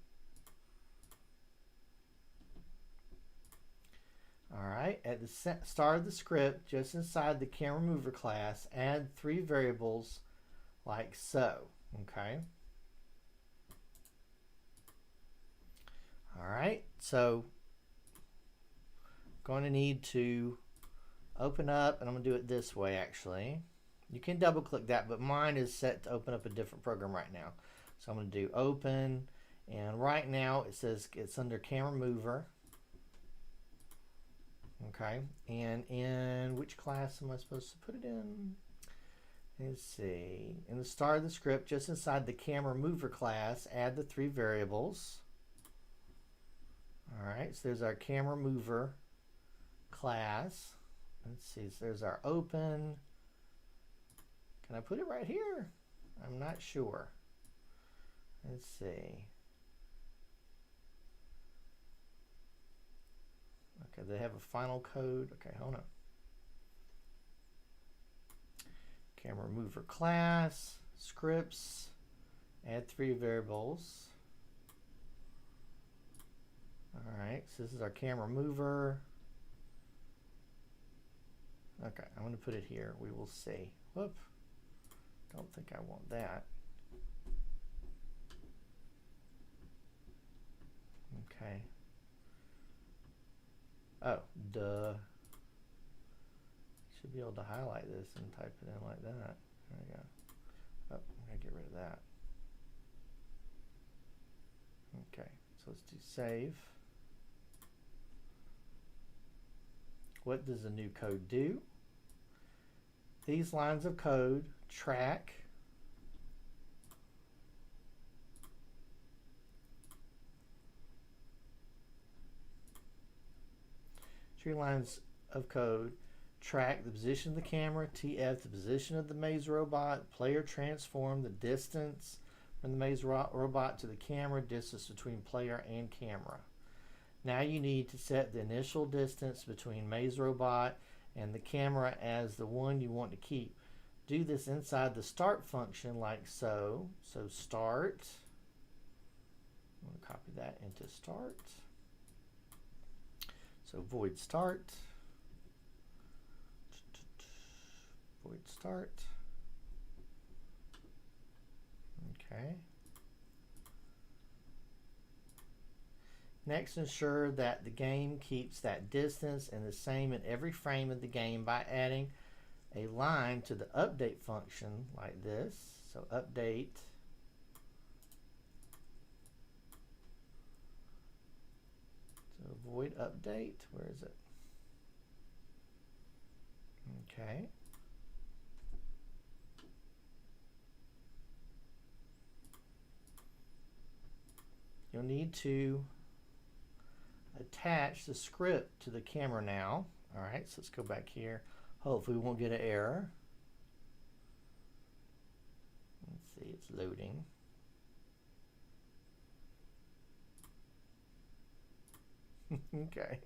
[SPEAKER 1] All right, at the start of the script, just inside the Camera Mover class, add 3 variables like so. Okay. All right, so going to need to open up, and I'm going to do it this way actually. You can double click that, but mine is set to open up a different program right now. So I'm going to do open, and right now it says it's under Camera Mover. Okay, and in which class am I supposed to put it in? Let's see. In the start of the script, just inside the Camera Mover class, add the 3 variables. All right, so there's our Camera Mover class. Let's see, so there's our open. Can I put it right here? I'm not sure. Let's see. Okay, they have a final code. Okay, hold on. Camera Mover class, scripts, add 3 variables. All right, so this is our Camera Mover. Okay, I'm going to put it here. We will see. Whoop. Don't think I want that. Okay. Oh, duh. Should be able to highlight this and type it in like that. There we go. Oh, I'm going to get rid of that. Okay, so let's do save. What does the new code do? These lines of code track lines of code track the position of the camera, TF the position of the maze robot, player transform the distance from the maze robot to the camera, distance between player and camera. Now you need to set the initial distance between maze robot and the camera as the one you want to keep. Do this inside the start function like so. So start. I'm going to copy that into start. So void start. Void start. Okay. Next, ensure that the game keeps that distance and the same in every frame of the game by adding a line to the update function like this. So update. So void update. Where is it? Okay. You'll need to attach the script to the camera now. All right, so let's go back here. Hopefully we won't get an error. Let's see, it's loading. Okay.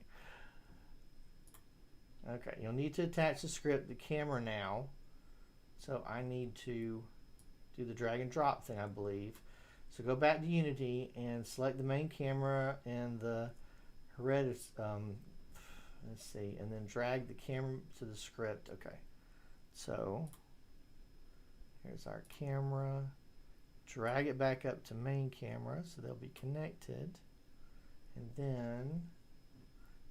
[SPEAKER 1] Okay, you'll need to attach the script to the camera now. So I need to do the drag and drop thing, I believe. So go back to Unity and select the main camera and the hereditary, let's see, and then drag the camera to the script. Okay, so here's our camera. Drag it back up to main camera so they'll be connected. And then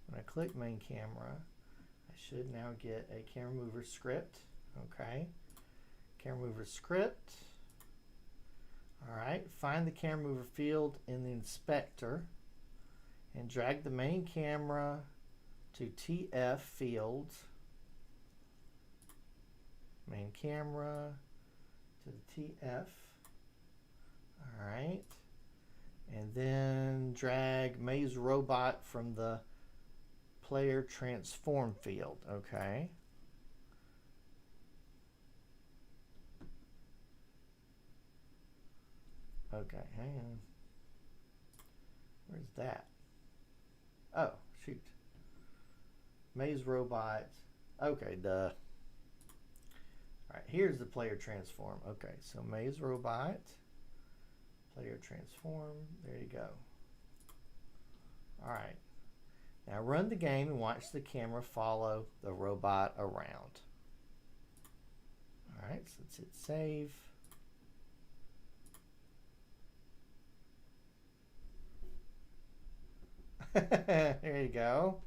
[SPEAKER 1] when I click main camera, I should now get a camera mover script. Okay, camera mover script. All right, find the camera mover field in the inspector and drag the main camera to TF field. Main camera to the TF. All right, and then drag Maze Robot from the player transform field. Okay. Okay, hang on. Where's that? Oh, shoot. Maze Robot. Okay, duh. Alright, here's the player transform. Okay, so Maze Robot. Player transform. There you go. Alright. Now run the game and watch the camera follow the robot around. Alright, so let's hit save. There you go.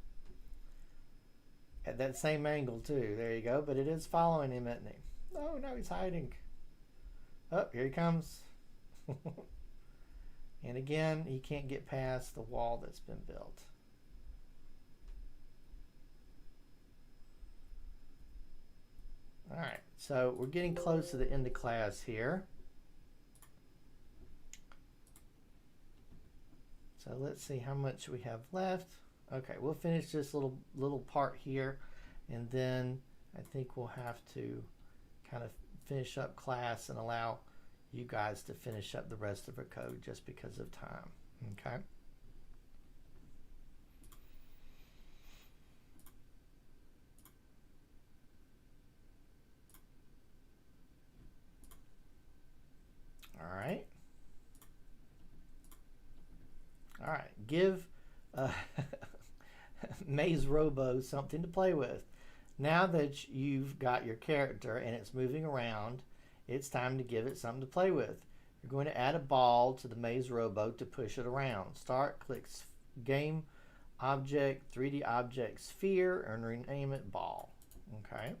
[SPEAKER 1] At that same angle too. There you go. But it is following him, isn't he? Oh, now he's hiding. Oh, here he comes. And again, he can't get past the wall that's been built. All right, so we're getting close to the end of class here. So let's see how much we have left. Okay, we'll finish this little part here, and then I think we'll have to kind of finish up class and allow you guys to finish up the rest of our code just because of time. Okay. All right. All right. Give Maze Robo something to play with. Now that you've got your character and it's moving around, it's time to give it something to play with. You're going to add a ball to the Maze Robo to push it around. Start, click Game Object, 3D Object Sphere, and rename it Ball. Okay.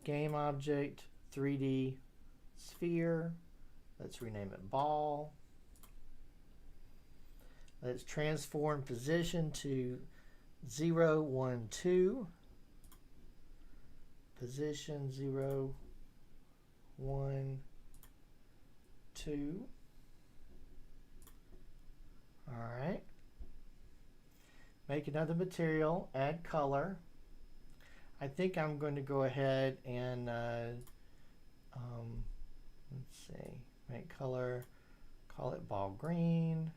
[SPEAKER 1] Game Object, 3D Sphere. Let's rename it Ball. Let's transform position to 0, 1, 2. Position 0, 1, 2. All right. Make another material, add color. I think I'm going to go ahead and let's see, make color, call it ball green.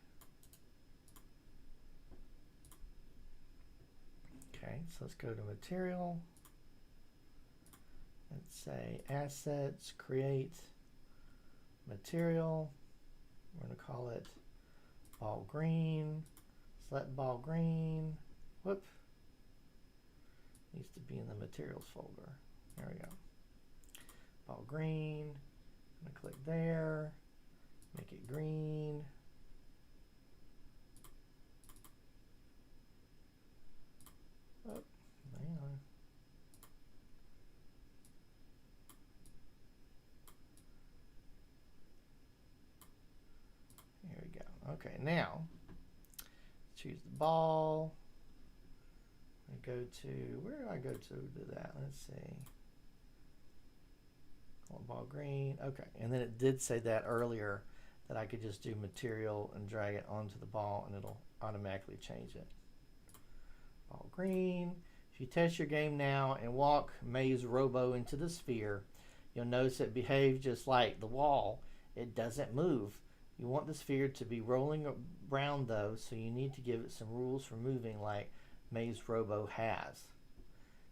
[SPEAKER 1] Okay, so let's go to material. Let's say assets, create material. We're going to call it ball green. Select ball green. Whoop. Needs to be in the materials folder. There we go. Ball green. I'm going to click there. Make it green. Oh, hang on. There we go. Okay, now choose the ball. I go to, where do I go to do that? Let's see. Call it ball green. Okay, and then it did say that earlier that I could just do material and drag it onto the ball and it'll automatically change it. Ball green. If you test your game now and walk Maze Robo into the sphere, you'll notice it behaves just like the wall. It doesn't move. You want the sphere to be rolling around though, so you need to give it some rules for moving like Maze Robo has.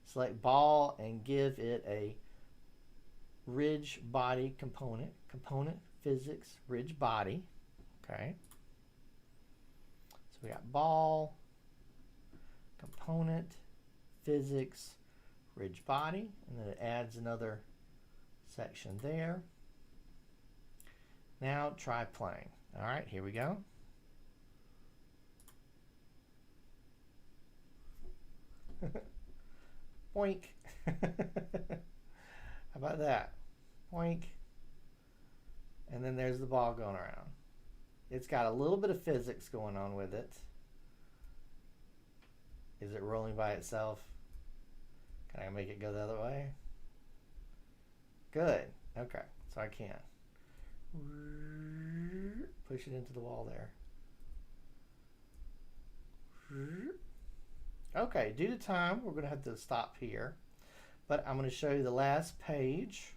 [SPEAKER 1] Select ball and give it a ridge body component. Component physics ridge body. Okay. So we got ball, component, physics, ridge body, and then it adds another section there. Now try playing. All right, here we go. Boink. How about that? Boink. And then there's the ball going around. It's got a little bit of physics going on with it. Is it rolling by itself? Can I make it go the other way? Good. Okay, so I can. Push it into the wall there. Okay, due to time, we're going to have to stop here. But I'm going to show you the last page.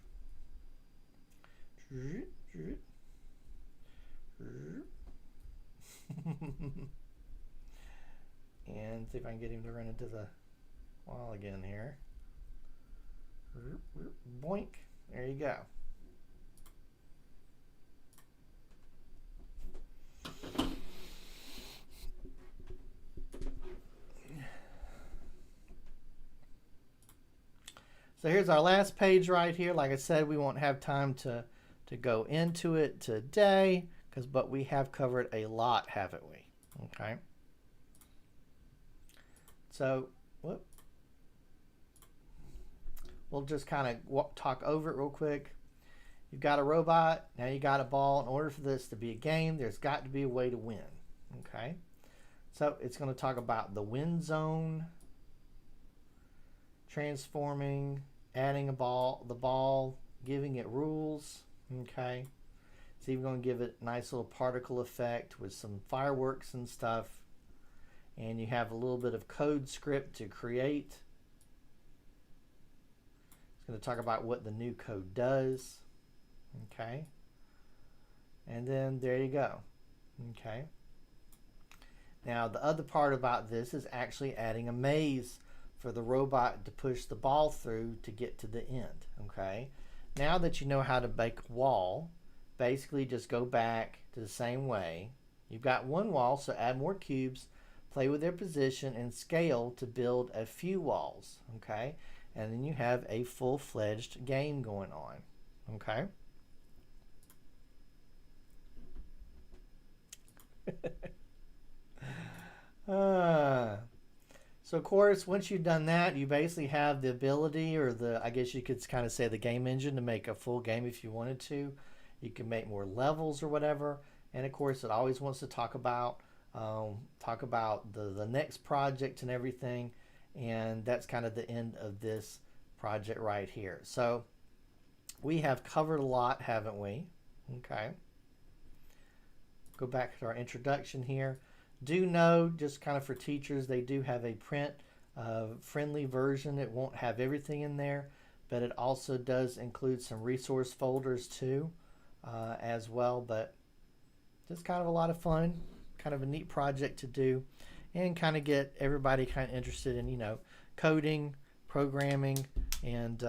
[SPEAKER 1] And see if I can get him to run into the wall again here. Boink. There you go. So here's our last page right here. Like I said, we won't have time to go into it today, but we have covered a lot, haven't we? Okay. So, we'll just kind of talk over it real quick. You've got a robot, now you got a ball. In order for this to be a game, there's got to be a way to win. Okay. So it's going to talk about the win zone, transforming, adding the ball, giving it rules. Okay. It's even going to give it a nice little particle effect with some fireworks and stuff. And you have a little bit of code script to create. It's going to talk about what the new code does. Okay. And then there you go. Okay. Now the other part about this is actually adding a maze for the robot to push the ball through to get to the end. Okay. Now that you know how to make a wall, basically just go back to the same way. You've got one wall, so add more cubes, play with their position and scale to build a few walls. Okay. And then you have a full-fledged game going on. Okay. So of course, once you've done that, you basically have the ability, or I guess you could kind of say the game engine, to make a full game if you wanted to. You can make more levels or whatever. And of course, it always wants to talk about the next project and everything. And that's kind of the end of this project right here. So we have covered a lot, haven't we? Okay. Go back to our introduction here. Do know, just kind of for teachers, they do have a print friendly version. It won't have everything in there, but it also does include some resource folders too as well. But just kind of a lot of fun, kind of a neat project to do, and kind of get everybody kind of interested in, coding, programming, and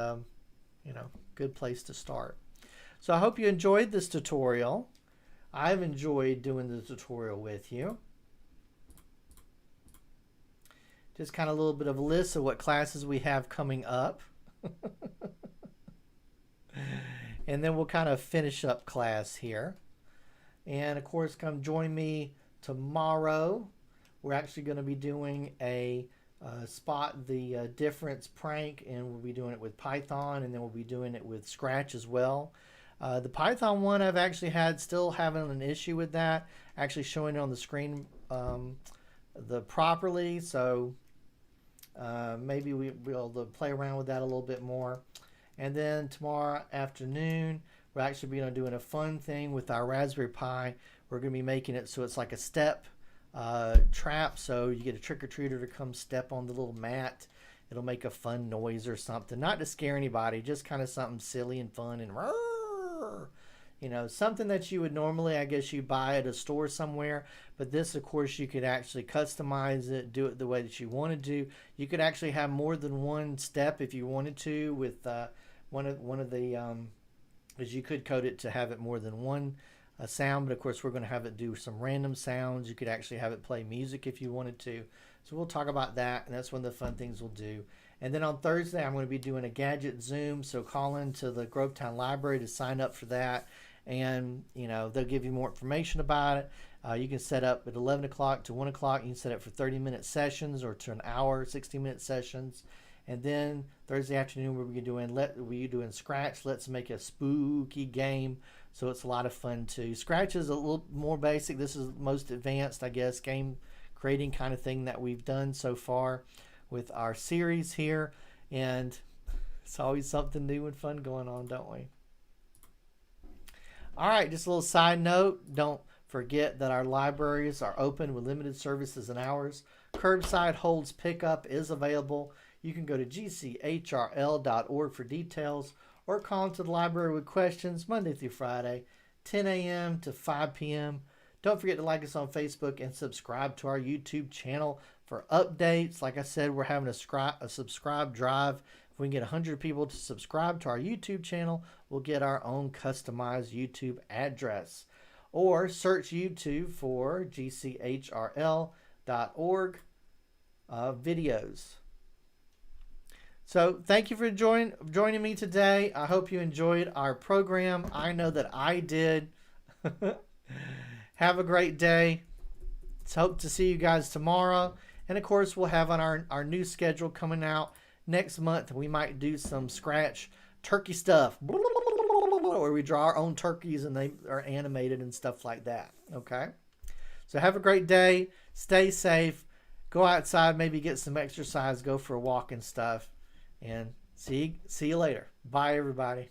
[SPEAKER 1] good place to start. So I hope you enjoyed this tutorial. I've enjoyed doing the tutorial with you. Just kind of a little bit of a list of what classes we have coming up. And then we'll kind of finish up class here. And of course, come join me tomorrow. We're actually going to be doing a spot the difference prank, and we'll be doing it with Python, and then we'll be doing it with Scratch as well. The Python one, I've actually still having an issue with that, actually showing it on the screen properly. So maybe we'll play around with that a little bit more. And then tomorrow afternoon, We're actually going to be doing a fun thing with our Raspberry Pi. We're going to be making it so it's like a step trap. So you get a trick-or-treater to come step on the little mat. It'll make a fun noise or something. Not to scare anybody, just kind of something silly and fun and you know, something that you would normally, I guess, you buy at a store somewhere. But this, of course, you could actually customize it, do it the way that you want to do. You could actually have more than one step if you wanted to with one of the, as you could code it to have it more than one sound. But of course, we're going to have it do some random sounds. You could actually have it play music if you wanted to. So we'll talk about that, and that's one of the fun things we'll do. And then on Thursday, I'm going to be doing a gadget Zoom. So call into the Grovetown Library to sign up for that. And, you know, they'll give you more information about it. You can set up at 11 o'clock to 1 o'clock. You can set up for 30-minute sessions or to an hour, 60-minute sessions. And then Thursday afternoon, we're doing Scratch. Let's make a spooky game. So it's a lot of fun, too. Scratch is a little more basic. This is the most advanced, I guess, game creating kind of thing that we've done so far with our series here. And it's always something new and fun going on, don't we? All right, just a little side note. Don't forget that our libraries are open with limited services and hours. Curbside holds pickup is available. You can go to gchrl.org for details or call into the library with questions Monday through Friday, 10 a.m. to 5 p.m. Don't forget to like us on Facebook and subscribe to our YouTube channel for updates. Like I said, we're having a subscribe drive. If we can get 100 people to subscribe to our YouTube channel, we'll get our own customized YouTube address. Or search YouTube for gchrl.org videos. So thank you for joining me today. I hope you enjoyed our program. I know that I did. Have a great day. Let's hope to see you guys tomorrow. And of course, we'll have on our new schedule coming out next month. We might do some Scratch turkey stuff where we draw our own turkeys and they are animated and stuff like that. Okay. So have a great day. Stay safe. Go outside, maybe get some exercise, go for a walk and stuff. And see you later. Bye, everybody.